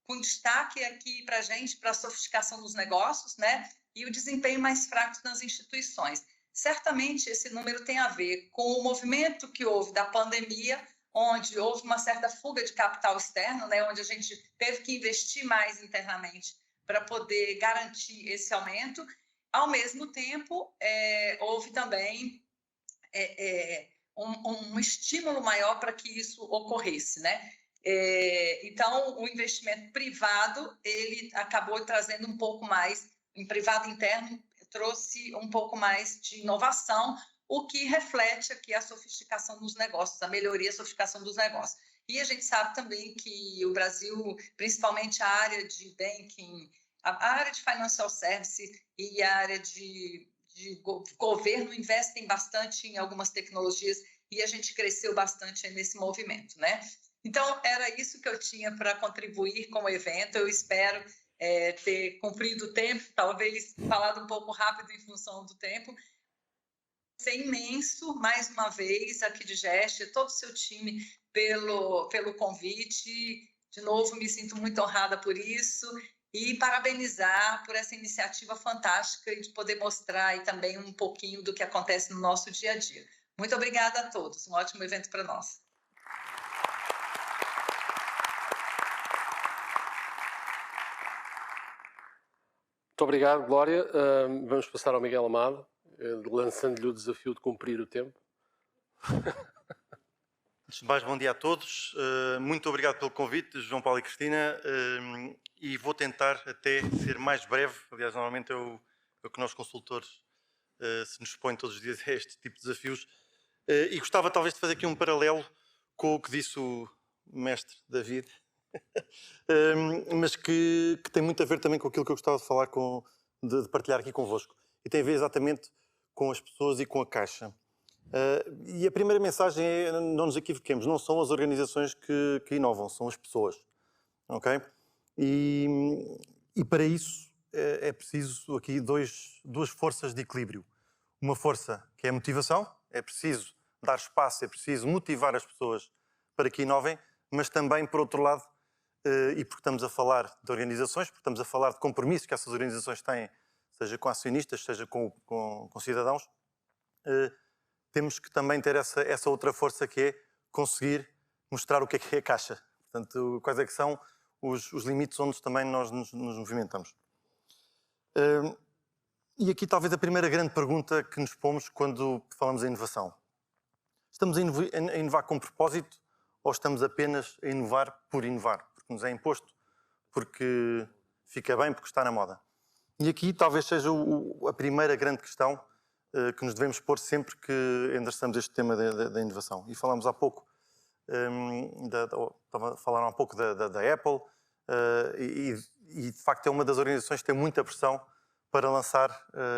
S4: com destaque aqui para a gente, para a sofisticação dos negócios, né? E o desempenho mais fraco nas instituições. Certamente, esse número tem a ver com o movimento que houve da pandemia, onde houve uma certa fuga de capital externo, né? Onde a gente teve que investir mais internamente para poder garantir esse aumento. Ao mesmo tempo, houve também um estímulo maior para que isso ocorresse, né? Então, o investimento privado, ele acabou trazendo um pouco mais, em privado interno, trouxe um pouco mais de inovação, o que reflete aqui a sofisticação dos negócios, a melhoria e a sofisticação dos negócios. E a gente sabe também que o Brasil, principalmente a área de banking, a área de financial service e a área de governo investem bastante em algumas tecnologias e a gente cresceu bastante nesse movimento, né? Então, era isso que eu tinha para contribuir com o evento. Eu espero ter cumprido o tempo, talvez falado um pouco rápido em função do tempo. É imenso, mais uma vez, aqui de Geste, todo o seu time, pelo convite. De novo, me sinto muito honrada por isso e parabenizar por essa iniciativa fantástica e de poder mostrar aí também um pouquinho do que acontece no nosso dia a dia. Muito obrigada a todos, um ótimo evento para nós.
S2: Muito obrigado, Glória. Vamos passar ao Miguel Amado, lançando-lhe o desafio de cumprir o tempo.
S5: Antes de mais, bom dia a todos. Muito obrigado pelo convite, João Paulo e Cristina, e vou tentar até ser mais breve. Aliás, normalmente é o que nós consultores se nos põe todos os dias a este tipo de desafios. E gostava talvez de fazer aqui um paralelo com o que disse o mestre David, mas que tem muito a ver também com aquilo que eu gostava de falar, de partilhar aqui convosco. E tem a ver exatamente com as pessoas e com a Caixa. E a primeira mensagem é: não nos equivoquemos, não são as organizações que inovam, são as pessoas. Ok? E para isso é preciso aqui duas forças de equilíbrio. Uma força que é a motivação, é preciso dar espaço, é preciso motivar as pessoas para que inovem, mas também, por outro lado, e porque estamos a falar de organizações, porque estamos a falar de compromissos que essas organizações têm, seja com acionistas, seja com cidadãos, temos que também ter essa outra força, que é conseguir mostrar o que é a Caixa. Portanto, quais é que são os limites onde também nós nos movimentamos. E aqui talvez a primeira grande pergunta que nos pomos quando falamos em inovação. Estamos a inovar com propósito ou estamos apenas a inovar por inovar? Porque nos é imposto, porque fica bem, porque está na moda. E aqui talvez seja a primeira grande questão que nos devemos pôr sempre que endereçamos este tema da inovação. E falámos há pouco, falaram há pouco da Apple, e de facto é uma das organizações que tem muita pressão para lançar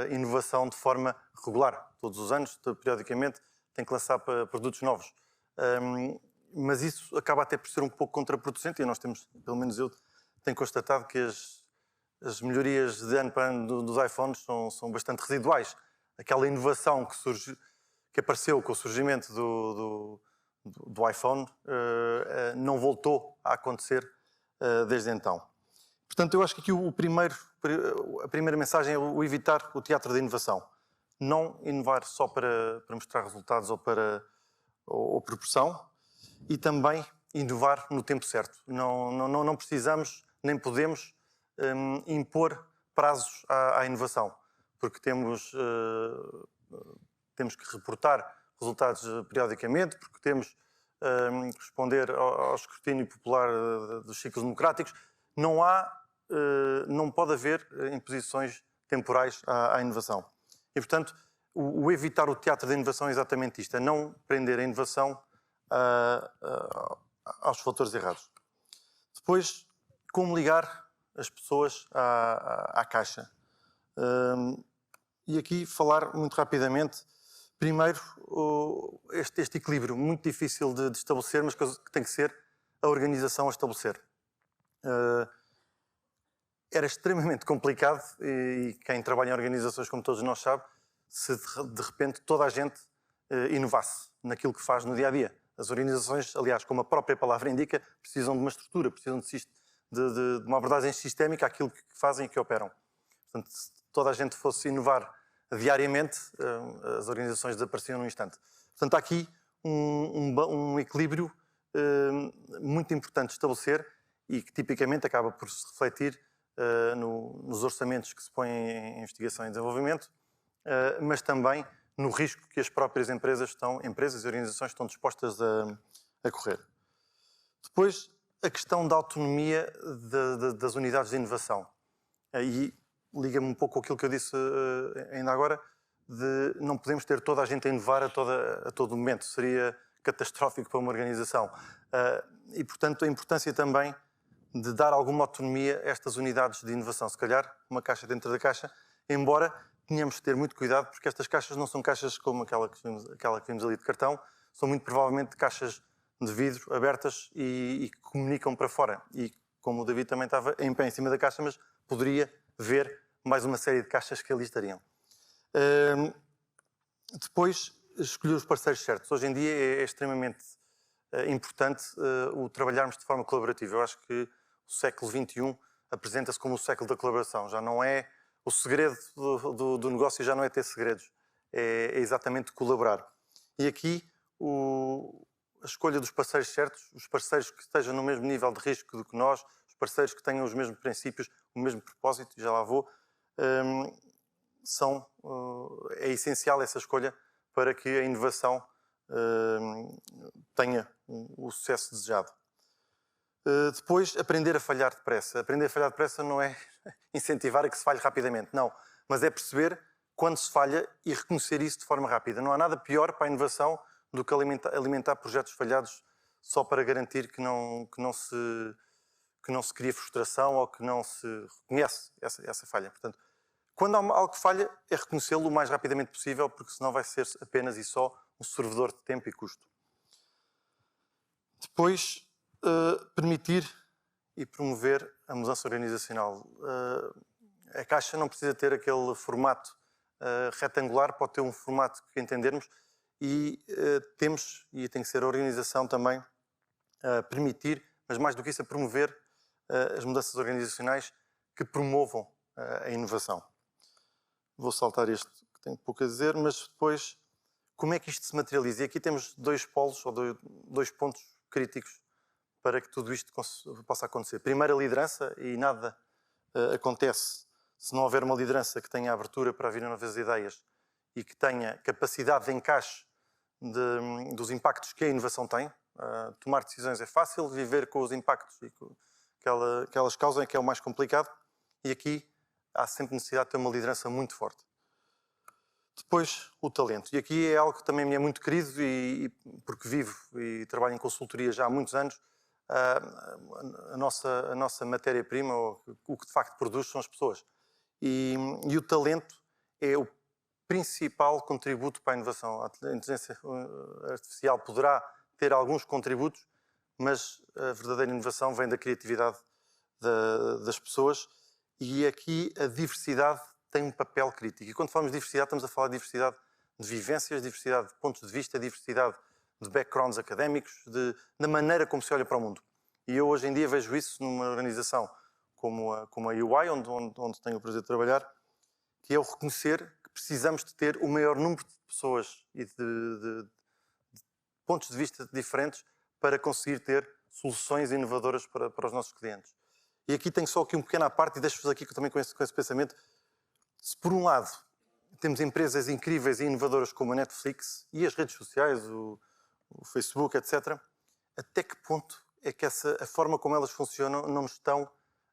S5: inovação de forma regular. Todos os anos, periodicamente, tem que lançar produtos novos. Mas isso acaba até por ser um pouco contraproducente, e nós temos, pelo menos eu tenho constatado que as melhorias de ano para ano dos iPhones são bastante residuais. Aquela inovação que apareceu com o surgimento do iPhone não voltou a acontecer desde então. Portanto, eu acho que aqui a primeira mensagem é o evitar o teatro da inovação. Não inovar só para mostrar resultados ou por pressão, e também inovar no tempo certo. Não precisamos, nem podemos impor prazos à inovação, porque temos que reportar resultados periodicamente, porque temos que responder ao escrutínio popular dos ciclos democráticos. Não pode haver imposições temporais à inovação. E, portanto, o evitar o teatro da inovação é exatamente isto, é não prender a inovação aos fatores errados. Depois, como ligar as pessoas à Caixa? E aqui falar muito rapidamente, primeiro, este equilíbrio muito difícil de estabelecer, mas que tem que ser a organização a estabelecer. Era extremamente complicado, e quem trabalha em organizações, como todos nós sabe, se de repente toda a gente inovasse naquilo que faz no dia-a-dia. As organizações, aliás, como a própria palavra indica, precisam de uma estrutura, precisam de uma abordagem sistémica àquilo que fazem e que operam. Portanto, se toda a gente fosse inovar diariamente, as organizações desapareciam num instante. Portanto, há aqui um equilíbrio muito importante de estabelecer, e que tipicamente acaba por se refletir nos orçamentos que se põem em investigação e desenvolvimento, mas também no risco que as próprias empresas e organizações estão dispostas a correr. Depois, a questão da autonomia das unidades de inovação. Aí liga-me um pouco com aquilo que eu disse ainda agora, de não podemos ter toda a gente a inovar a todo momento. Seria catastrófico para uma organização. E, portanto, a importância também de dar alguma autonomia a estas unidades de inovação. Se calhar, uma caixa dentro da caixa, embora tenhamos de ter muito cuidado, porque estas caixas não são caixas como aquela que vimos ali de cartão, são muito provavelmente caixas de vidro abertas e que comunicam para fora. E como o David também estava em pé em cima da caixa, mas poderia ver mais uma série de caixas que ali estariam. Depois, escolher os parceiros certos. Hoje em dia é extremamente importante o trabalharmos de forma colaborativa. Eu acho que o século XXI apresenta-se como o século da colaboração. Já não é o segredo do negócio, já não é ter segredos. É exatamente colaborar. E aqui a escolha dos parceiros certos, os parceiros que estejam no mesmo nível de risco do que nós, os parceiros que tenham os mesmos princípios, o mesmo propósito, já lá vou, é essencial essa escolha para que a inovação tenha o sucesso desejado. Depois, aprender a falhar depressa. Aprender a falhar depressa não é incentivar a que se falhe rapidamente, não. Mas é perceber quando se falha e reconhecer isso de forma rápida. Não há nada pior para a inovação do que alimentar projetos falhados só para garantir que não se cria frustração ou que não se reconhece essa falha. Portanto, quando há algo que falha, é reconhecê-lo o mais rapidamente possível, porque senão vai ser apenas e só um servidor de tempo e custo. Depois, permitir e promover a mudança organizacional. A caixa não precisa ter aquele formato retangular, pode ter um formato que entendermos e temos, e tem que ser a organização também, a permitir, mas mais do que isso, a promover as mudanças organizacionais que promovam a inovação. Vou saltar este, que tenho pouco a dizer, mas depois, como é que isto se materializa? E aqui temos dois polos, ou dois pontos críticos para que tudo isto possa acontecer. Primeiro, a liderança, e nada acontece se não houver uma liderança que tenha abertura para vir novas ideias e que tenha capacidade de encaixe dos impactos que a inovação tem. Tomar decisões é fácil, viver com os impactos e que elas causam é que é o mais complicado, e aqui há sempre necessidade de ter uma liderança muito forte. Depois, o talento. E aqui é algo que também me é muito querido, porque vivo e trabalho em consultoria já há muitos anos. A nossa matéria-prima, o que de facto produz, são as pessoas. E o talento é o principal contributo para a inovação. A inteligência artificial poderá ter alguns contributos, mas a verdadeira inovação vem da criatividade das pessoas, e aqui a diversidade tem um papel crítico. E quando falamos de diversidade, estamos a falar de diversidade de vivências, diversidade de pontos de vista, diversidade de backgrounds académicos, da maneira como se olha para o mundo. E eu hoje em dia vejo isso numa organização como a UI, onde tenho o prazer de trabalhar, que é o reconhecer que precisamos de ter o maior número de pessoas e de pontos de vista diferentes para conseguir ter soluções inovadoras para os nossos clientes. E aqui tenho só aqui um pequeno à parte, e deixo-vos aqui também com esse pensamento. Se por um lado temos empresas incríveis e inovadoras como a Netflix e as redes sociais, o Facebook, etc., até que ponto é que a forma como elas funcionam não nos estão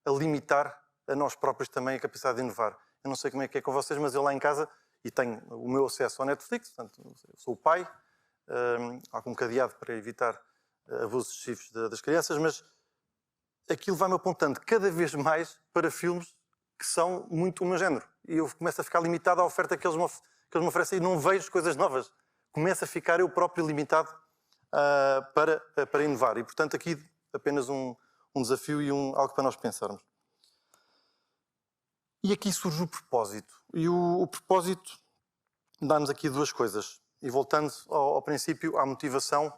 S5: a limitar a nós próprios também a capacidade de inovar? Eu não sei como é que é com vocês, mas eu lá em casa, e tenho o meu acesso ao Netflix, portanto, eu sou o pai, há algum cadeado para evitar abusos excessivos das crianças, mas aquilo vai-me apontando cada vez mais para filmes que são muito o meu género. E eu começo a ficar limitado à oferta que eles me oferecem e não vejo coisas novas. Começo a ficar eu próprio limitado para inovar. E, portanto, aqui apenas um desafio e algo para nós pensarmos. E aqui surge o propósito. E o propósito dá-nos aqui duas coisas. E voltando ao princípio, à motivação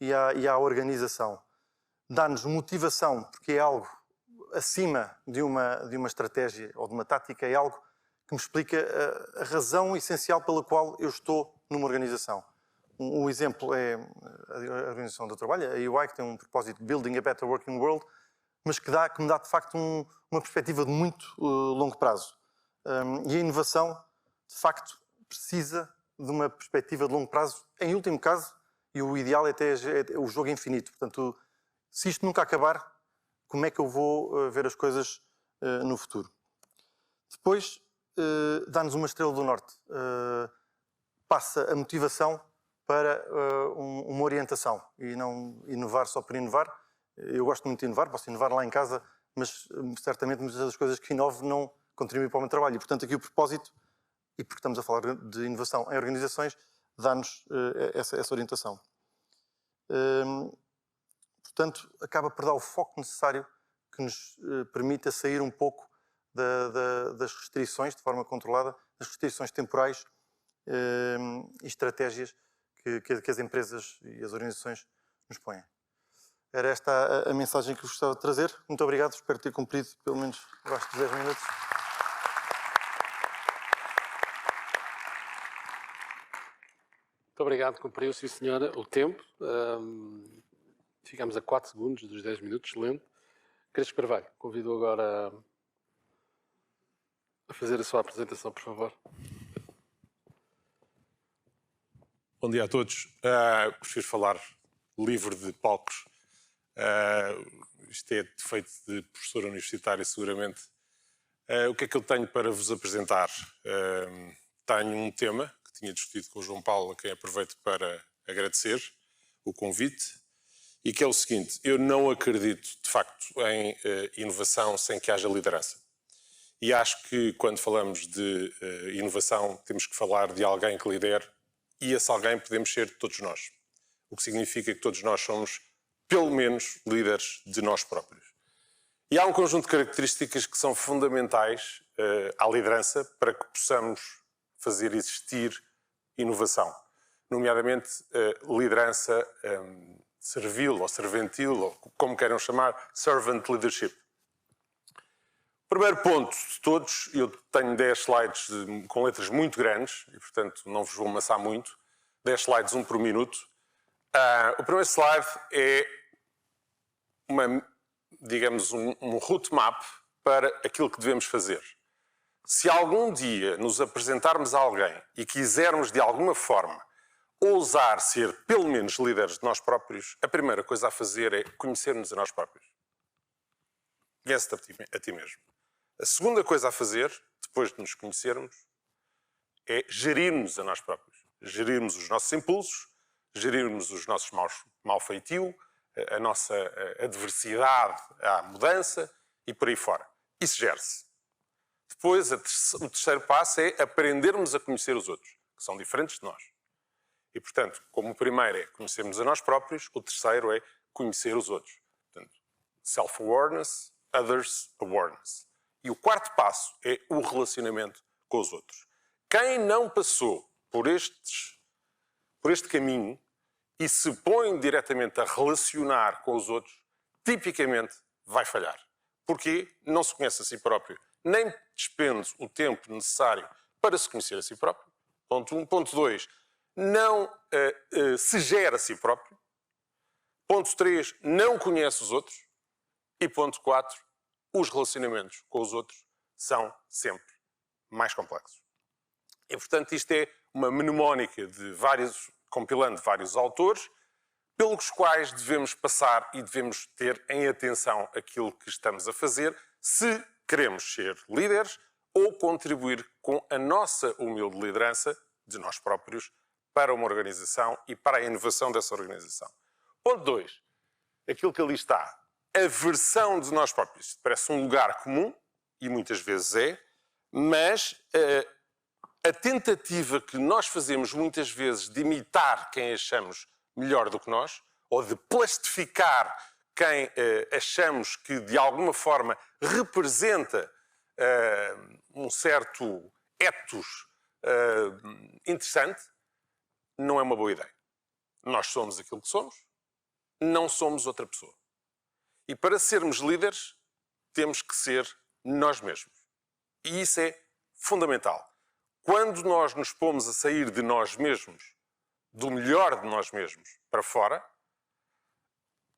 S5: e à organização. Dá-nos motivação, porque é algo acima de uma estratégia ou de uma tática, é algo que me explica a razão essencial pela qual eu estou numa organização. Um exemplo é a organização do trabalho, a UI, que tem um propósito de Building a Better Working World, mas que me dá de facto uma perspectiva de muito longo prazo. E a inovação, de facto, precisa de uma perspectiva de longo prazo, em último caso, e o ideal é ter o jogo infinito. Portanto, se isto nunca acabar, como é que eu vou ver as coisas no futuro? Depois, dá-nos uma estrela do norte. Passa a motivação para uma orientação e não inovar só por inovar. Eu gosto muito de inovar, posso inovar lá em casa, mas certamente muitas das coisas que inovo não contribuem para o meu trabalho. E, portanto, aqui o propósito, e porque estamos a falar de inovação em organizações, dá-nos essa orientação. Portanto, acaba por dar o foco necessário que nos permita sair um pouco das restrições, de forma controlada, das restrições temporais e estratégias que as empresas e as organizações nos põem. Era esta a mensagem que eu gostava de trazer. Muito obrigado, espero ter cumprido pelo menos abaixo de 10 minutos.
S2: Muito obrigado, cumpriu, sim senhora, o tempo. Ficamos a 4 segundos dos 10 minutos, excelente. Crespo Carvalho, convido agora a fazer a sua apresentação, por favor.
S6: Bom dia a todos. Prefiro falar livre de palcos. Isto é defeito de professor universitário, seguramente. O que é que eu tenho para vos apresentar? Tenho um tema que tinha discutido com o João Paulo, a quem aproveito para agradecer o convite, e que é o seguinte: eu não acredito, de facto, em inovação sem que haja liderança. E acho que, quando falamos de inovação, temos que falar de alguém que lidere, e esse alguém podemos ser todos nós. O que significa que todos nós somos, pelo menos, líderes de nós próprios. E há um conjunto de características que são fundamentais à liderança para que possamos fazer existir inovação. Nomeadamente, liderança servil ou serventil, ou como queiram chamar, servant leadership. Primeiro ponto de todos, eu tenho 10 slides com letras muito grandes, e portanto não vos vou amassar muito, 10 slides, um por minuto. O primeiro slide é digamos, um route map para aquilo que devemos fazer. Se algum dia nos apresentarmos a alguém e quisermos de alguma forma ousar ser pelo menos líderes de nós próprios, a primeira coisa a fazer é conhecer-nos a nós próprios. Conhece-te a ti mesmo. A segunda coisa a fazer, depois de nos conhecermos, é gerirmos a nós próprios. Gerirmos os nossos impulsos, gerirmos os nossos mau feitio, a nossa adversidade à mudança e por aí fora. Isso gera-se. Depois, o terceiro passo é aprendermos a conhecer os outros, que são diferentes de nós. E, portanto, como o primeiro é conhecermos a nós próprios, o terceiro é conhecer os outros. Portanto, self-awareness, others awareness. E o quarto passo é o relacionamento com os outros. Quem não passou por este caminho e se põe diretamente a relacionar com os outros, tipicamente vai falhar. Porquê? Não se conhece a si próprio, nem despende o tempo necessário para se conhecer a si próprio. Ponto 1. Ponto 2. Não se gera a si próprio. Ponto 3. Não conhece os outros. E ponto 4. Os relacionamentos com os outros são sempre mais complexos. E, portanto, isto é uma mnemónica compilando vários autores, pelos quais devemos passar e devemos ter em atenção aquilo que estamos a fazer, se queremos ser líderes ou contribuir com a nossa humilde liderança de nós próprios para uma organização e para a inovação dessa organização. Ponto 2. Aquilo que ali está. A versão de nós próprios. Isto parece um lugar comum, e muitas vezes é, mas a tentativa que nós fazemos muitas vezes de imitar quem achamos melhor do que nós, ou de plastificar quem achamos que de alguma forma representa um certo ethos interessante, não é uma boa ideia. Nós somos aquilo que somos, não somos outra pessoa. E para sermos líderes, temos que ser nós mesmos. E isso é fundamental. Quando nós nos pomos a sair de nós mesmos, do melhor de nós mesmos para fora,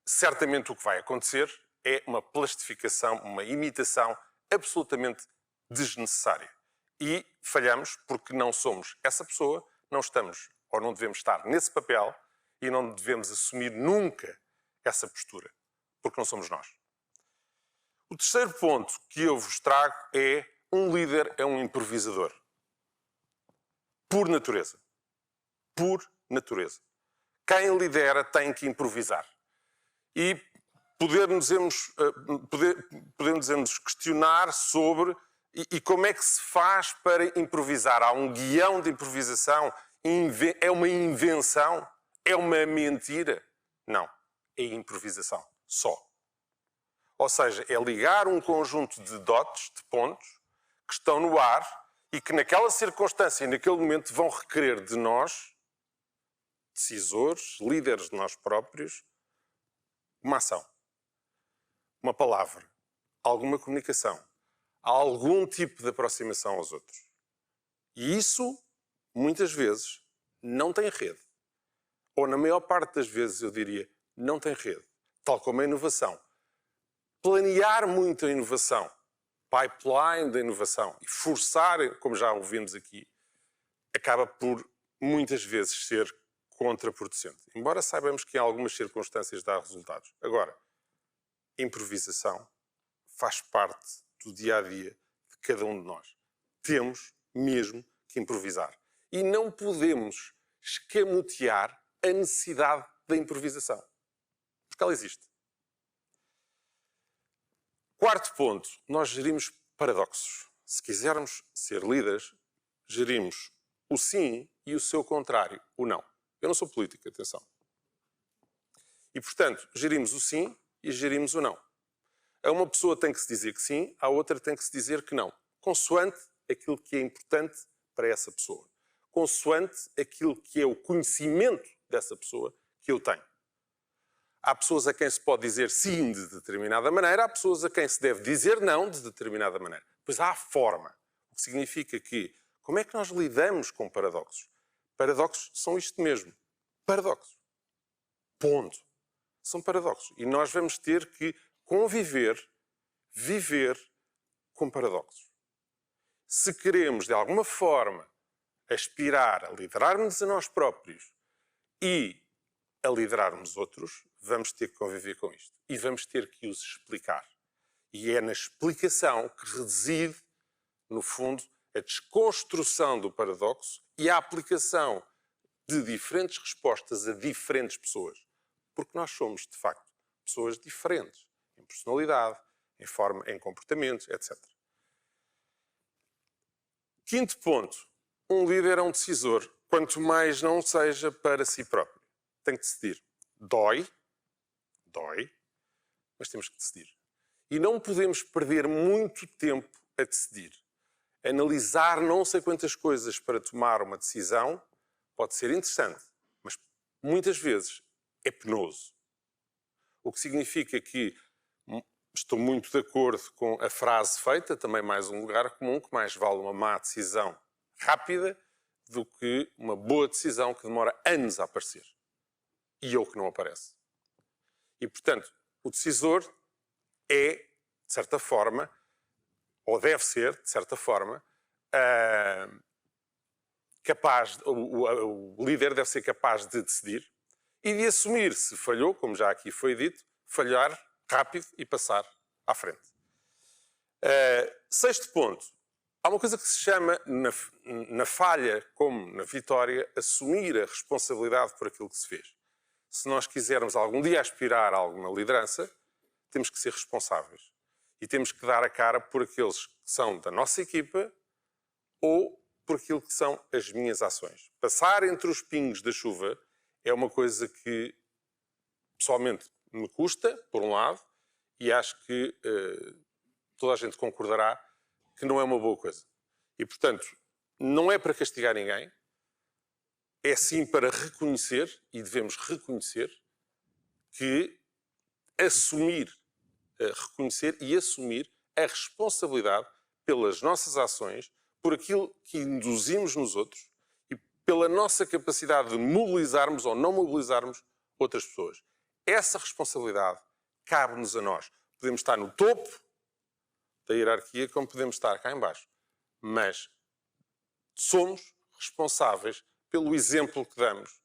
S6: certamente o que vai acontecer é uma plastificação, uma imitação absolutamente desnecessária. E falhamos porque não somos essa pessoa, não estamos ou não devemos estar nesse papel e não devemos assumir nunca essa postura, porque não somos nós. O terceiro ponto que eu vos trago é: um líder é um improvisador. Por natureza. Por natureza. Quem lidera tem que improvisar. E podemos questionar sobre e como é que se faz para improvisar. Há um guião de improvisação? É uma invenção? É uma mentira? Não. É improvisação. Só. Ou seja, é ligar um conjunto de dots, de pontos, que estão no ar e que naquela circunstância e naquele momento vão requerer de nós, decisores, líderes de nós próprios, uma ação, uma palavra, alguma comunicação, algum tipo de aproximação aos outros. E isso, muitas vezes, não tem rede. Ou, na maior parte das vezes, eu diria, não tem rede. Tal como a inovação. Planear muito a inovação, pipeline da inovação e forçar, como já ouvimos aqui, acaba por, muitas vezes, ser contraproducente. Embora saibamos que em algumas circunstâncias dá resultados. Agora, improvisação faz parte do dia-a-dia de cada um de nós. Temos mesmo que improvisar. E não podemos escamotear a necessidade da improvisação. Porque ela existe. Quarto ponto, nós gerimos paradoxos. Se quisermos ser líderes, gerimos o sim e o seu contrário, o não. Eu não sou político, atenção. E, portanto, gerimos o sim e gerimos o não. A uma pessoa tem que se dizer que sim, à outra tem que se dizer que não. Consoante aquilo que é importante para essa pessoa. Consoante aquilo que é o conhecimento dessa pessoa que eu tenho. Há pessoas a quem se pode dizer sim de determinada maneira, há pessoas a quem se deve dizer não de determinada maneira. Pois há a forma, o que significa que, como é que nós lidamos com paradoxos? Paradoxos são isto mesmo, paradoxos. Ponto. São paradoxos. E nós vamos ter que conviver, viver com paradoxos. Se queremos, de alguma forma, aspirar a liderarmos a nós próprios e a liderarmos outros, vamos ter que conviver com isto. E vamos ter que os explicar. E é na explicação que reside, no fundo, a desconstrução do paradoxo e a aplicação de diferentes respostas a diferentes pessoas. Porque nós somos, de facto, pessoas diferentes. Em personalidade, em forma, em comportamentos, etc. Quinto ponto. Um líder é um decisor, quanto mais não seja para si próprio. Tem que decidir. Dói, mas temos que decidir. E não podemos perder muito tempo a decidir. Analisar não sei quantas coisas para tomar uma decisão pode ser interessante, mas muitas vezes é penoso. O que significa que estou muito de acordo com a frase feita, também mais um lugar comum, que mais vale uma má decisão rápida do que uma boa decisão que demora anos a aparecer. E ou que não aparece. E, portanto, o decisor é, de certa forma, ou deve ser, de certa forma, capaz, o líder deve ser capaz de decidir e de assumir, se falhou, como já aqui foi dito, falhar rápido e passar à frente. Sexto ponto. Há uma coisa que se chama, na falha como na vitória, assumir a responsabilidade por aquilo que se fez. Se nós quisermos algum dia aspirar a alguma liderança, temos que ser responsáveis. E temos que dar a cara por aqueles que são da nossa equipa ou por aquilo que são as minhas ações. Passar entre os pingos da chuva é uma coisa que, pessoalmente, me custa, por um lado, e acho que toda a gente concordará que não é uma boa coisa. E, portanto, não é para castigar ninguém, é sim para reconhecer, e devemos reconhecer, que reconhecer e assumir a responsabilidade pelas nossas ações, por aquilo que induzimos nos outros e pela nossa capacidade de mobilizarmos ou não mobilizarmos outras pessoas. Essa responsabilidade cabe-nos a nós. Podemos estar no topo da hierarquia como podemos estar cá em baixo. Mas somos responsáveis pelo exemplo que damos,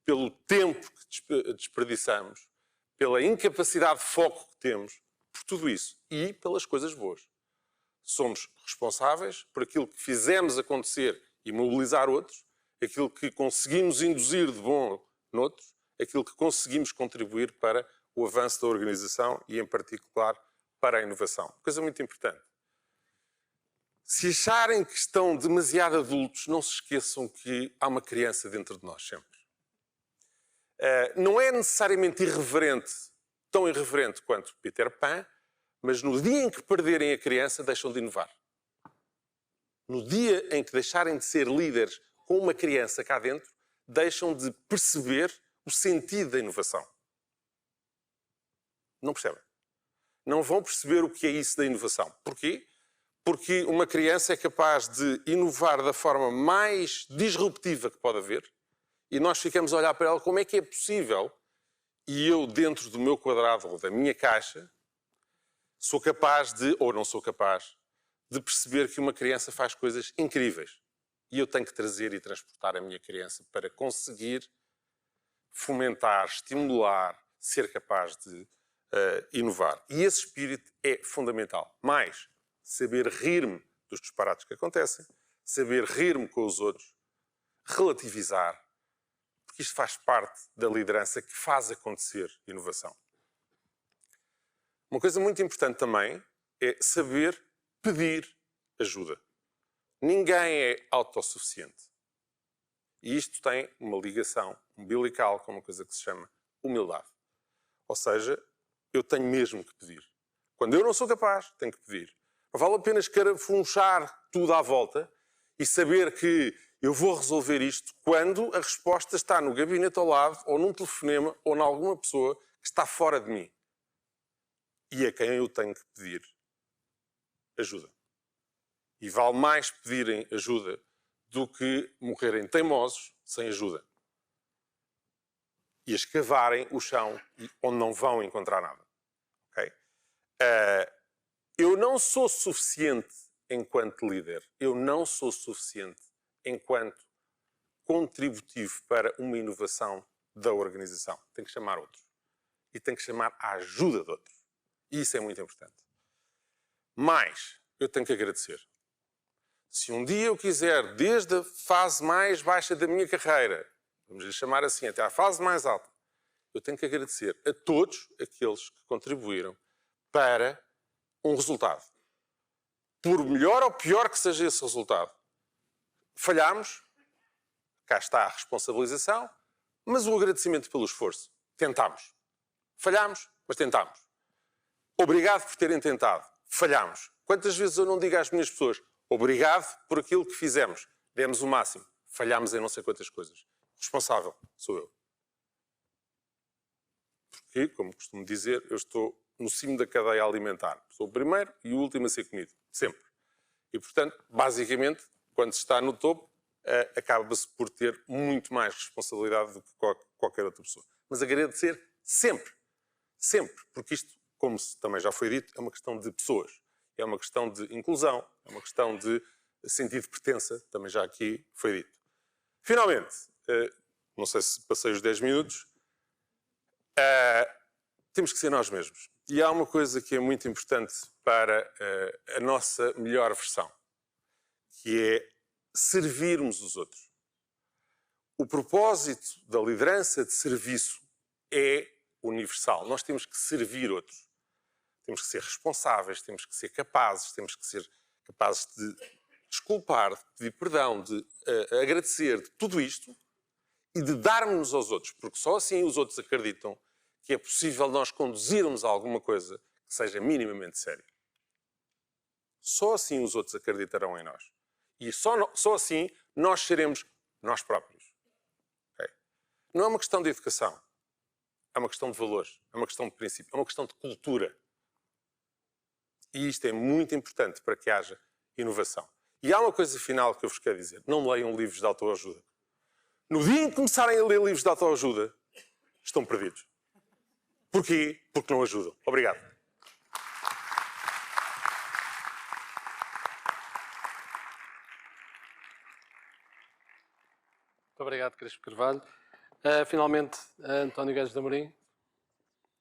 S6: pelo tempo que desperdiçamos, pela incapacidade de foco que temos, por tudo isso. E pelas coisas boas. Somos responsáveis por aquilo que fizemos acontecer e mobilizar outros, aquilo que conseguimos induzir de bom noutros, aquilo que conseguimos contribuir para o avanço da organização e, em particular, para a inovação. Coisa muito importante. Se acharem que estão demasiado adultos, não se esqueçam que há uma criança dentro de nós sempre. Não é necessariamente irreverente, tão irreverente quanto Peter Pan, mas no dia em que perderem a criança, deixam de inovar. No dia em que deixarem de ser líderes com uma criança cá dentro, deixam de perceber o sentido da inovação. Não percebem. Não vão perceber o que é isso da inovação. Porquê? Porque uma criança é capaz de inovar da forma mais disruptiva que pode haver e nós ficamos a olhar para ela como é que é possível e eu, dentro do meu quadrado ou da minha caixa, sou capaz de, ou não sou capaz, de perceber que uma criança faz coisas incríveis. E eu tenho que trazer e transportar a minha criança para conseguir fomentar, estimular, ser capaz de inovar. E esse espírito é fundamental. Mais, saber rir-me dos disparates que acontecem, saber rir-me com os outros, relativizar, porque isto faz parte da liderança que faz acontecer inovação. Uma coisa muito importante também é saber pedir ajuda. Ninguém é autossuficiente. E isto tem uma ligação umbilical com uma coisa que se chama humildade. Ou seja, eu tenho mesmo que pedir. Quando eu não sou capaz, tenho que pedir. Não vale a pena escarafunchar tudo à volta e saber que eu vou resolver isto quando a resposta está no gabinete ao lado, ou num telefonema, ou em alguma pessoa que está fora de mim. E a quem eu tenho que pedir ajuda. E vale mais pedirem ajuda do que morrerem teimosos sem ajuda. E escavarem o chão onde não vão encontrar nada. Okay? Eu não sou suficiente enquanto líder. Eu não sou suficiente enquanto contributivo para uma inovação da organização. Tenho que chamar outros. E tenho que chamar a ajuda de outros. E isso é muito importante. Mas eu tenho que agradecer. Se um dia eu quiser, desde a fase mais baixa da minha carreira, vamos lhe chamar assim, até à fase mais alta, eu tenho que agradecer a todos aqueles que contribuíram para um resultado. Por melhor ou pior que seja esse resultado, falhámos, cá está a responsabilização, mas o agradecimento pelo esforço. Tentámos. Falhámos, mas tentámos. Obrigado por terem tentado. Falhámos. Quantas vezes eu não digo às minhas pessoas obrigado por aquilo que fizemos. Demos o máximo. Falhámos em não sei quantas coisas. Responsável sou eu. Porque, como costumo dizer, eu estou no cimo da cadeia alimentar. Sou o primeiro e o último a ser comido. Sempre. E, portanto, basicamente, quando se está no topo, acaba-se por ter muito mais responsabilidade do que qualquer outra pessoa. Mas agradecer sempre. Sempre. Porque isto, como também já foi dito, é uma questão de pessoas. É uma questão de inclusão. É uma questão de sentido de pertença. Também já aqui foi dito. Finalmente, não sei se passei os 10 minutos, temos que ser nós mesmos. E há uma coisa que é muito importante para a nossa melhor versão, que é servirmos os outros. O propósito da liderança de serviço é universal. Nós temos que servir outros. Temos que ser responsáveis, temos que ser capazes, temos que ser capazes de desculpar, de pedir perdão, de agradecer, de tudo isto e de darmos aos outros, porque só assim os outros acreditam que é possível nós conduzirmos a alguma coisa que seja minimamente séria. Só assim os outros acreditarão em nós. E só assim nós seremos nós próprios. Okay? Não é uma questão de educação. É uma questão de valores. É uma questão de princípio. É uma questão de cultura. E isto é muito importante para que haja inovação. E há uma coisa final que eu vos quero dizer. Não leiam livros de autoajuda. No dia em que começarem a ler livros de autoajuda, estão perdidos. Porquê? Porque não ajudam. Obrigado.
S2: Muito obrigado, Crespo Carvalho. Finalmente, António Guedes de Amorim.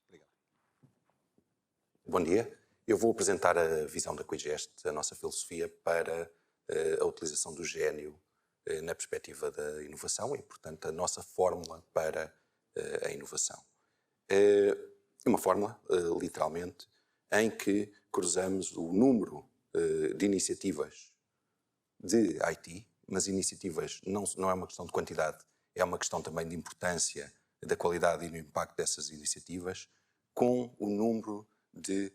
S7: Obrigado. Bom dia. Eu vou apresentar a visão da Quigest, a nossa filosofia para a utilização do gênio na perspectiva da inovação e, portanto, a nossa fórmula para a inovação. É uma fórmula, literalmente, em que cruzamos o número de iniciativas de IT, mas iniciativas não é uma questão de quantidade, é uma questão também de importância da qualidade e do impacto dessas iniciativas, com o número de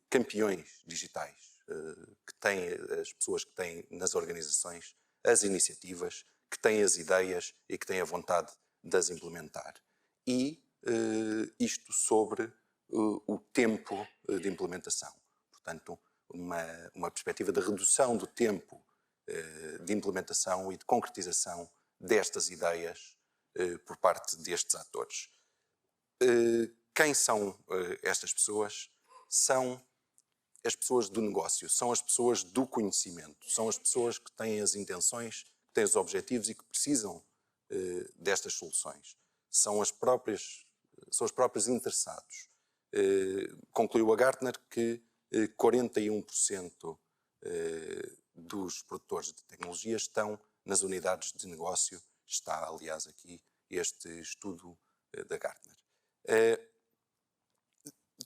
S7: campeões digitais que têm as pessoas que têm nas organizações as iniciativas, que têm as ideias e que têm a vontade de as implementar. E isto sobre o tempo de implementação. Portanto, uma perspectiva de redução do tempo de implementação e de concretização destas ideias por parte destes atores. Quem são estas pessoas? São as pessoas do negócio, são as pessoas do conhecimento, são as pessoas que têm as intenções, que têm os objetivos e que precisam destas soluções. São os próprios interessados. Concluiu a Gartner que 41% dos produtores de tecnologia estão nas unidades de negócio. Está, aliás, aqui este estudo da Gartner.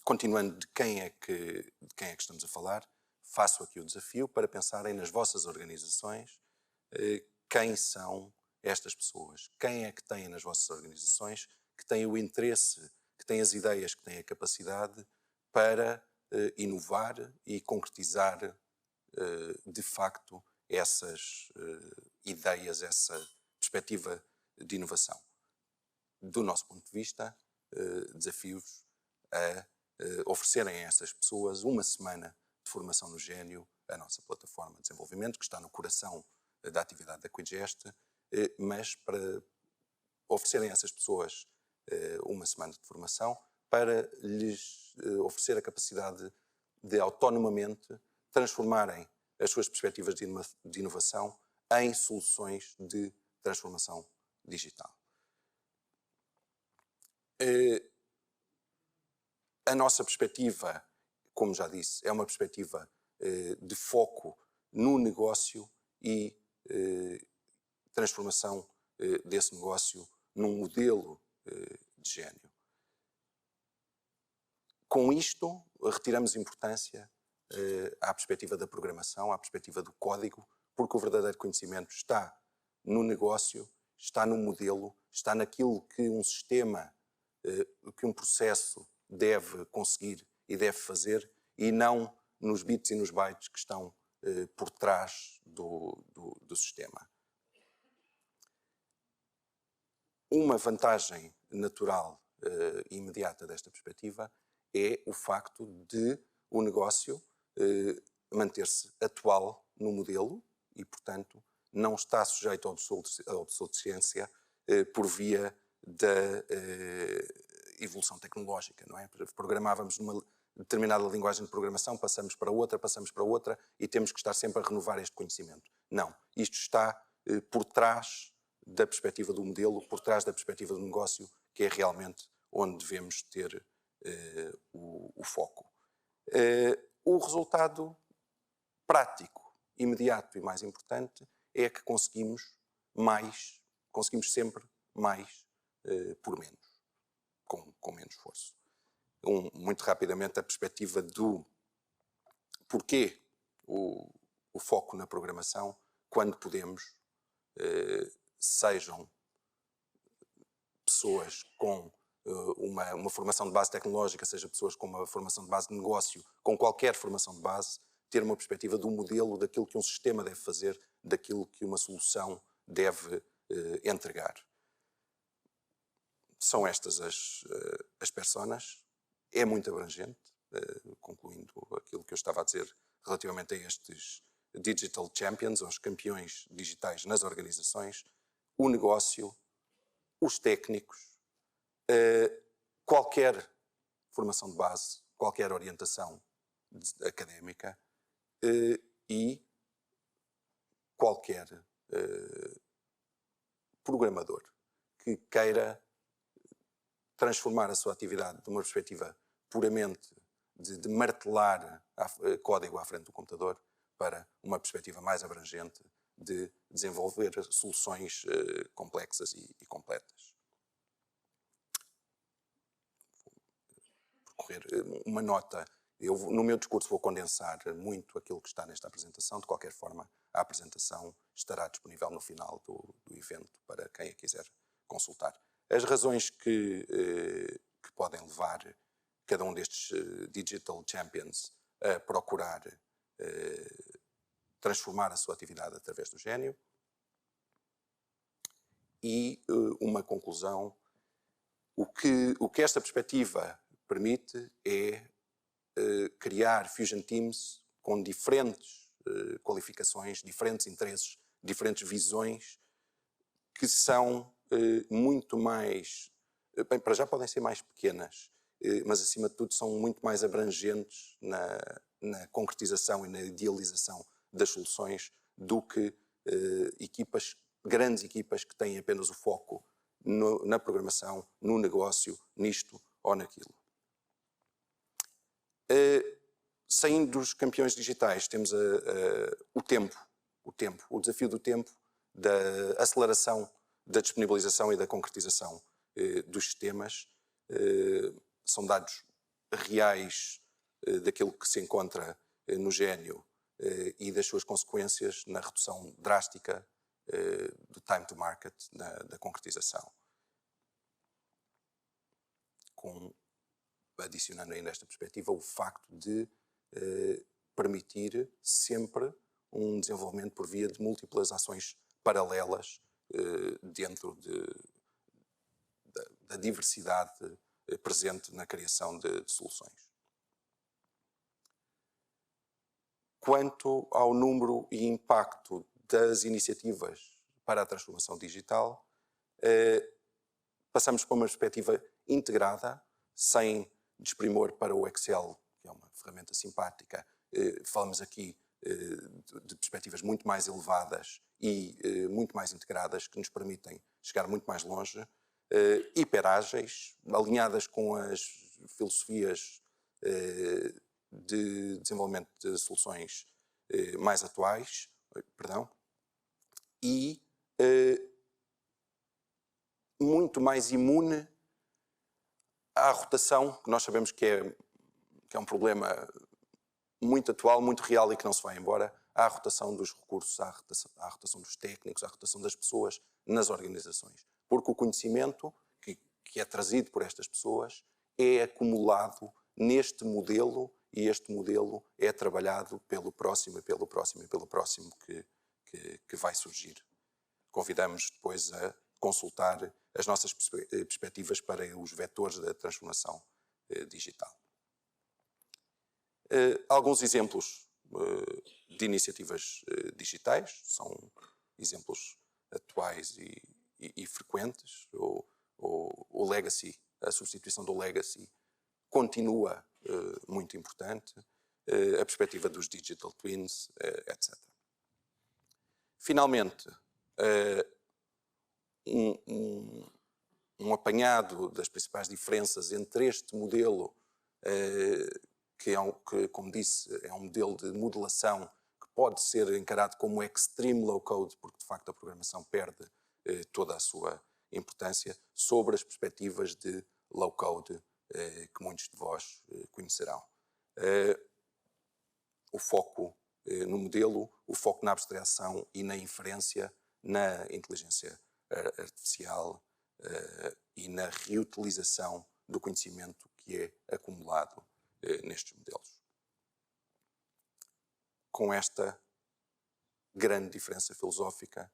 S7: Continuando de quem é que estamos a falar, faço aqui o desafio para pensarem nas vossas organizações quem são estas pessoas, quem é que têm nas vossas organizações, que têm o interesse, que têm as ideias, que têm a capacidade para inovar e concretizar de facto essas ideias, essa perspectiva de inovação. Do nosso ponto de vista, desafios a oferecerem a essas pessoas uma semana de formação no Gênio, a nossa plataforma de desenvolvimento, que está no coração da atividade da Quigest, mas para oferecerem a essas pessoas uma semana de formação, para lhes oferecer a capacidade de autonomamente transformarem as suas perspectivas de inovação em soluções de transformação digital. A nossa perspectiva, como já disse, é uma perspectiva de foco no negócio e transformação desse negócio num modelo de gênio. Com isto, retiramos importância à perspectiva da programação, à perspectiva do código, porque o verdadeiro conhecimento está no negócio, está no modelo, está naquilo que um sistema, que um processo deve conseguir e deve fazer, e não nos bits e nos bytes que estão por trás do sistema. Uma vantagem natural e imediata desta perspectiva é o facto de o negócio manter-se atual no modelo e, portanto, não está sujeito à obsolescência por via da evolução tecnológica, não é? Programávamos numa determinada linguagem de programação, passamos para outra e temos que estar sempre a renovar este conhecimento. Não, isto está por trás da perspectiva do modelo, por trás da perspectiva do negócio, que é realmente onde devemos ter o foco. O resultado prático, imediato e mais importante é que conseguimos sempre mais por menos, com menos esforço. Muito rapidamente, a perspectiva do porquê o foco na programação, quando podemos, sejam pessoas com uma formação de base tecnológica, seja pessoas com uma formação de base de negócio, com qualquer formação de base, ter uma perspectiva do modelo, daquilo que um sistema deve fazer, daquilo que uma solução deve entregar. São estas as personas. É muito abrangente, concluindo aquilo que eu estava a dizer relativamente a estes Digital Champions, aos campeões digitais nas organizações, o negócio, os técnicos, qualquer formação de base, qualquer orientação académica e qualquer programador que queira transformar a sua atividade de uma perspectiva puramente de martelar código à frente do computador para uma perspectiva mais abrangente de desenvolver soluções complexas e completas. Vou percorrer uma nota. No meu discurso vou condensar muito aquilo que está nesta apresentação. De qualquer forma, a apresentação estará disponível no final do evento para quem a quiser consultar. As razões que podem levar cada um destes Digital Champions a procurar transformar a sua atividade através do Gênio. E uma conclusão, o que esta perspectiva permite é criar Fusion Teams com diferentes qualificações, diferentes interesses, diferentes visões, que são muito mais... Bem, para já podem ser mais pequenas, mas acima de tudo são muito mais abrangentes na concretização e na idealização das soluções do que grandes equipas que têm apenas o foco na programação, no negócio, nisto ou naquilo. Saindo dos campeões digitais, temos o desafio do tempo, da aceleração, da disponibilização e da concretização dos sistemas. São dados reais daquilo que se encontra no Gênio e das suas consequências na redução drástica do time to market, da concretização. Adicionando ainda esta perspectiva, o facto de permitir sempre um desenvolvimento por via de múltiplas ações paralelas dentro da diversidade presente na criação de soluções. Quanto ao número e impacto das iniciativas para a transformação digital, passamos para uma perspectiva integrada, sem desprimor para o Excel, que é uma ferramenta simpática. Falamos aqui de perspectivas muito mais elevadas e muito mais integradas, que nos permitem chegar muito mais longe, hiperágeis, alinhadas com as filosofias de desenvolvimento de soluções mais atuais, e muito mais imune à rotação, que nós sabemos que é um problema muito atual, muito real e que não se vai embora, à rotação dos recursos, à rotação dos técnicos, à rotação das pessoas nas organizações. Porque o conhecimento que é trazido por estas pessoas é acumulado neste modelo, e este modelo é trabalhado pelo próximo e pelo próximo e pelo próximo que vai surgir. Convidamos depois a consultar as nossas perspectivas para os vetores da transformação digital. Alguns exemplos de iniciativas digitais, são exemplos atuais e frequentes. O legacy, a substituição do legacy continua muito importante, a perspectiva dos digital twins, etc. Finalmente, um apanhado das principais diferenças entre este modelo, que, como disse, é um modelo de modelação que pode ser encarado como extreme low code, porque de facto a programação perde toda a sua importância, sobre as perspectivas de low code que muitos de vós conhecerão. O foco no modelo, o foco na abstração e na inferência, na inteligência artificial e na reutilização do conhecimento que é acumulado nestes modelos. Com esta grande diferença filosófica,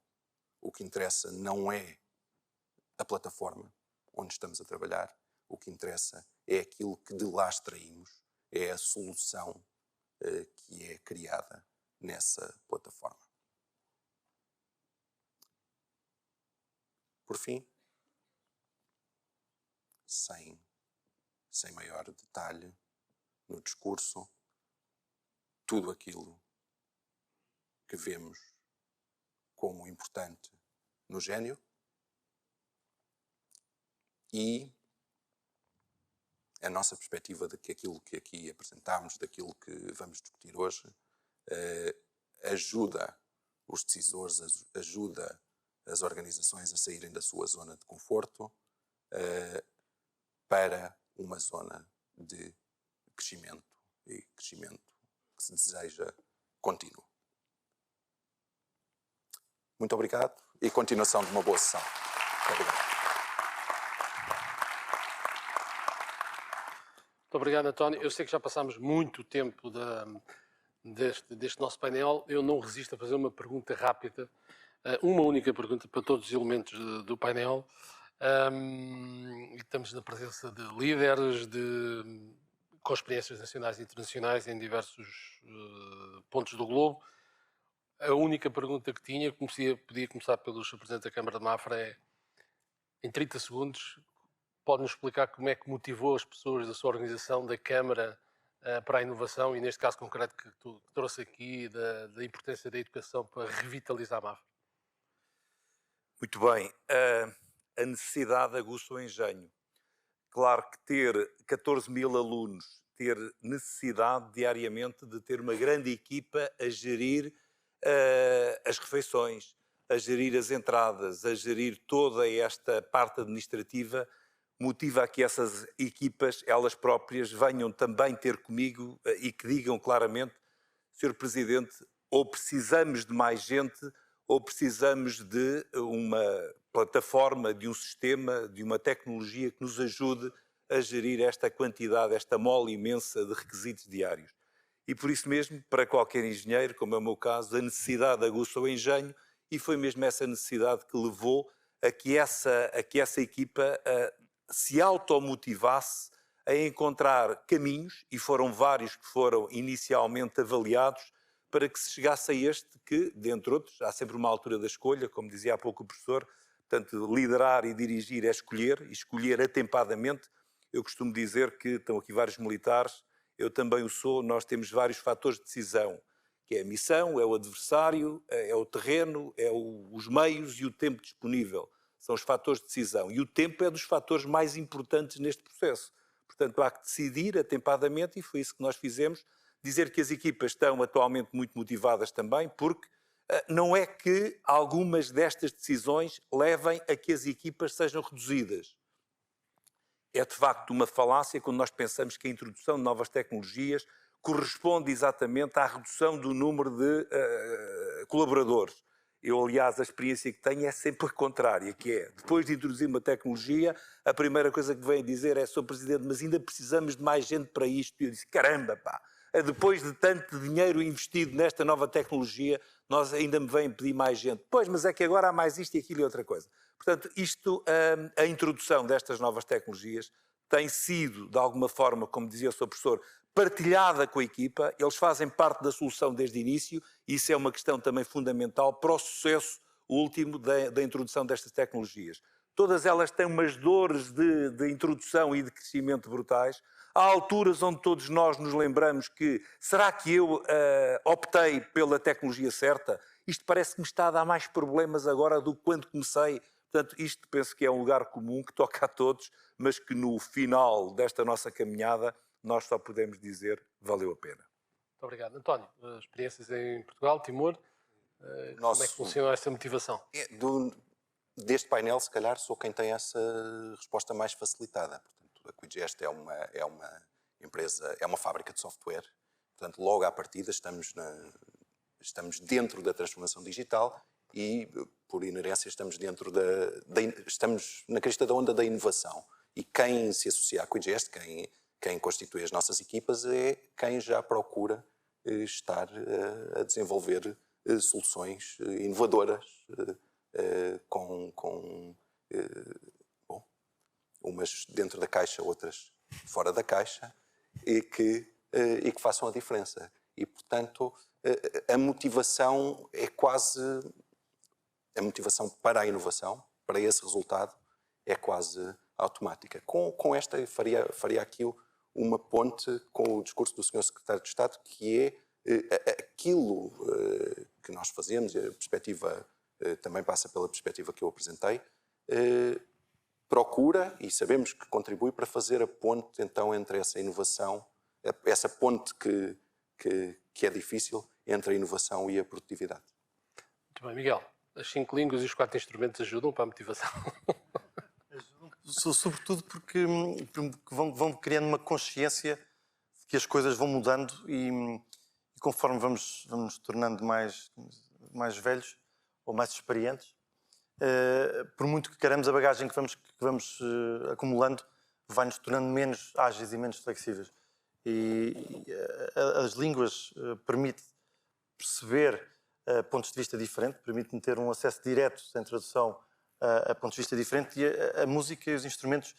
S7: o que interessa não é a plataforma onde estamos a trabalhar, o que interessa é aquilo que de lá extraímos, é a solução que é criada nessa plataforma. Por fim, sem maior detalhe no discurso, tudo aquilo que vemos como importante no Gênio e a nossa perspectiva de que aquilo que aqui apresentámos, daquilo que vamos discutir hoje, ajuda os decisores, ajuda as organizações a saírem da sua zona de conforto para uma zona de crescimento, e crescimento que se deseja contínuo. Muito obrigado e continuação de uma boa sessão. Muito obrigado.
S2: obrigado, António. Eu sei que já passámos muito tempo deste nosso painel. Eu não resisto a fazer uma pergunta rápida, uma única pergunta para todos os elementos do painel. E estamos na presença de líderes com experiências nacionais e internacionais em diversos pontos do globo. A única pergunta que tinha, podia começar pelo Sr. Presidente da Câmara de Mafra, é, em 30 segundos, pode-nos explicar como é que motivou as pessoas da sua organização, da Câmara, para a inovação e, neste caso concreto que trouxe aqui, da importância da educação para revitalizar a Mafra?
S3: Muito bem. A necessidade aguça o engenho. Claro que ter 14 mil alunos, ter necessidade diariamente de ter uma grande equipa a gerir as refeições, a gerir as entradas, a gerir toda esta parte administrativa, motiva a que essas equipas, elas próprias, venham também ter comigo e que digam claramente: Sr. Presidente, ou precisamos de mais gente, ou precisamos de uma plataforma, de um sistema, de uma tecnologia que nos ajude a gerir esta quantidade, esta mole imensa de requisitos diários. E por isso mesmo, para qualquer engenheiro, como é o meu caso, a necessidade aguça o engenho, e foi mesmo essa necessidade que levou a que essa equipa se automotivasse a encontrar caminhos, e foram vários que foram inicialmente avaliados, para que se chegasse a este que, dentre outros, há sempre uma altura da escolha, como dizia há pouco o professor, portanto, liderar e dirigir é escolher, e escolher atempadamente. Eu costumo dizer que estão aqui vários militares, eu também o sou, nós temos vários fatores de decisão, que é a missão, é o adversário, é o terreno, os meios e o tempo disponível. São os fatores de decisão. E o tempo é dos fatores mais importantes neste processo. Portanto, há que decidir atempadamente, e foi isso que nós fizemos. Dizer que as equipas estão atualmente muito motivadas também, porque não é que algumas destas decisões levem a que as equipas sejam reduzidas. É de facto uma falácia quando nós pensamos que a introdução de novas tecnologias corresponde exatamente à redução do número de colaboradores. Eu, aliás, a experiência que tenho é sempre a contrária, que é, depois de introduzir uma tecnologia, a primeira coisa que vem dizer é: Sr. Presidente, mas ainda precisamos de mais gente para isto. E eu disse: caramba, pá, depois de tanto dinheiro investido nesta nova tecnologia, nós ainda me vêm pedir mais gente. Pois, mas é que agora há mais isto e aquilo e outra coisa. Portanto, a introdução destas novas tecnologias tem sido, de alguma forma, como dizia o Sr. Professor, partilhada com a equipa. Eles fazem parte da solução desde o início, e isso é uma questão também fundamental para o sucesso último da introdução destas tecnologias. Todas elas têm umas dores de introdução e de crescimento brutais. Há alturas onde todos nós nos lembramos que, será que eu optei pela tecnologia certa? Isto parece que me está a dar mais problemas agora do que quando comecei. Portanto, isto penso que é um lugar comum que toca a todos, mas que no final desta nossa caminhada nós só podemos dizer: valeu a pena.
S2: Muito obrigado. António, experiências em Portugal, Timor, como é que funciona esta motivação?
S7: Deste painel, se calhar, sou quem tem essa resposta mais facilitada. Portanto, a QuickGest é uma empresa, é uma fábrica de software. Portanto, logo à partida estamos dentro da transformação digital e, por inerência, estamos na crista da onda da inovação. E quem se associa à QuickGest, quem constitui as nossas equipas, é quem já procura estar a desenvolver soluções inovadoras, umas dentro da caixa, outras fora da caixa, e que façam a diferença. E, portanto, a motivação é quase... A motivação para a inovação, para esse resultado, é quase automática. Com esta, faria aqui uma ponte com o discurso do Sr. Secretário de Estado, que é aquilo que nós fazemos, e a perspectiva também passa pela perspectiva que eu apresentei, procura, e sabemos que contribui para fazer a ponte, então, entre essa inovação, essa ponte que é difícil, entre a inovação e a produtividade.
S2: Muito bem, Miguel. As 5 línguas e os 4 instrumentos ajudam para a motivação?
S5: Sobretudo porque vão criando uma consciência de que as coisas vão mudando e conforme vamos nos tornando mais velhos ou mais experientes, por muito que queremos a bagagem que vamos acumulando, vai-nos tornando menos ágeis e menos flexíveis. E as línguas permitem perceber pontos de vista diferentes, permite-me ter um acesso direto, sem tradução, a pontos de vista diferentes, e a música e os instrumentos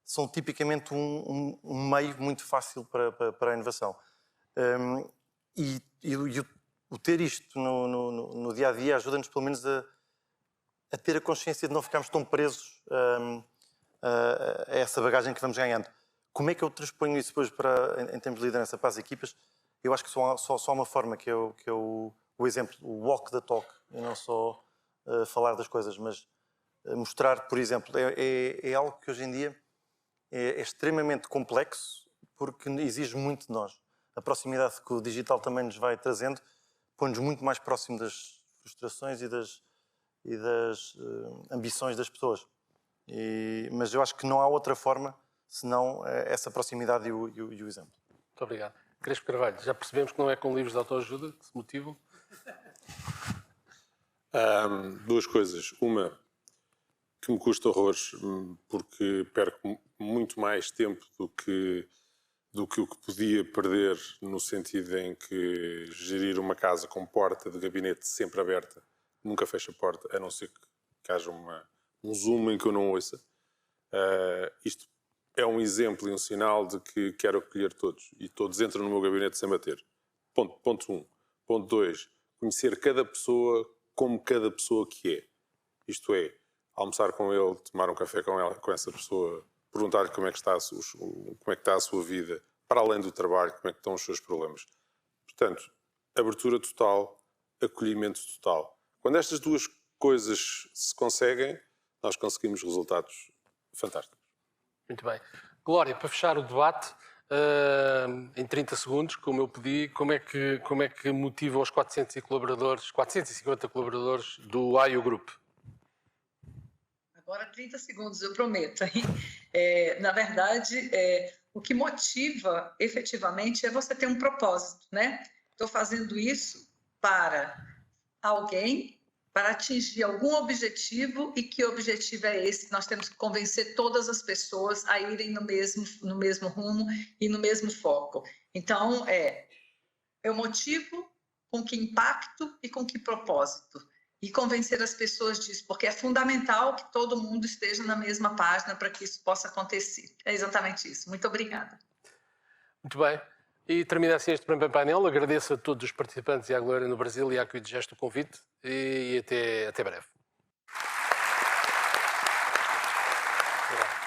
S5: são tipicamente um meio muito fácil para a inovação. E o ter isto no dia-a-dia ajuda-nos pelo menos a ter a consciência de não ficarmos tão presos a essa bagagem que vamos ganhando. Como é que eu transponho isso depois em termos de liderança para as equipas? Eu acho que só uma forma, que é o exemplo, o walk the talk, e não só falar das coisas, mas mostrar, por exemplo, é algo que hoje em dia é extremamente complexo, porque exige muito de nós. A proximidade que o digital também nos vai trazendo põe-nos muito mais próximo das frustrações e das ambições das pessoas. Mas eu acho que não há outra forma senão essa proximidade e o exemplo.
S2: Muito obrigado. Crespo Carvalho, já percebemos que não é com livros de autoajuda que se motivam?
S6: Duas coisas. Uma, que me custa horrores, porque perco muito mais tempo do que o que podia perder, no sentido em que gerir uma casa com porta de gabinete sempre aberta, nunca fecha a porta, a não ser que haja um zoom em que eu não ouça. Isto é um exemplo e um sinal de que quero acolher todos, e todos entram no meu gabinete sem bater. Ponto 1. Ponto 2. Conhecer cada pessoa como cada pessoa que é. Isto é, almoçar com ele, tomar um café com essa pessoa, perguntar-lhe como é que está a sua vida, para além do trabalho, como é que estão os seus problemas. Portanto, abertura total, acolhimento total. Quando estas duas coisas se conseguem, nós conseguimos resultados fantásticos.
S2: Muito bem. Glória, para fechar o debate, em 30 segundos, como eu pedi, como é que motiva os 450 colaboradores do AIO Group?
S4: Agora 30 segundos, eu prometo. Hein? Na verdade, o que motiva efetivamente é você ter um propósito, né? Estou fazendo isso para alguém, para atingir algum objetivo, e que objetivo é esse? Nós temos que convencer todas as pessoas a irem no mesmo rumo e no mesmo foco. Então, eu motivo com que impacto e com que propósito. E convencer as pessoas disso, porque é fundamental que todo mundo esteja na mesma página para que isso possa acontecer. É exatamente isso. Muito obrigada.
S2: Muito bem. E termina assim este primeiro painel. Agradeço a todos os participantes e à Glória no Brasil e à Quidigest o convite. E até breve. Obrigado.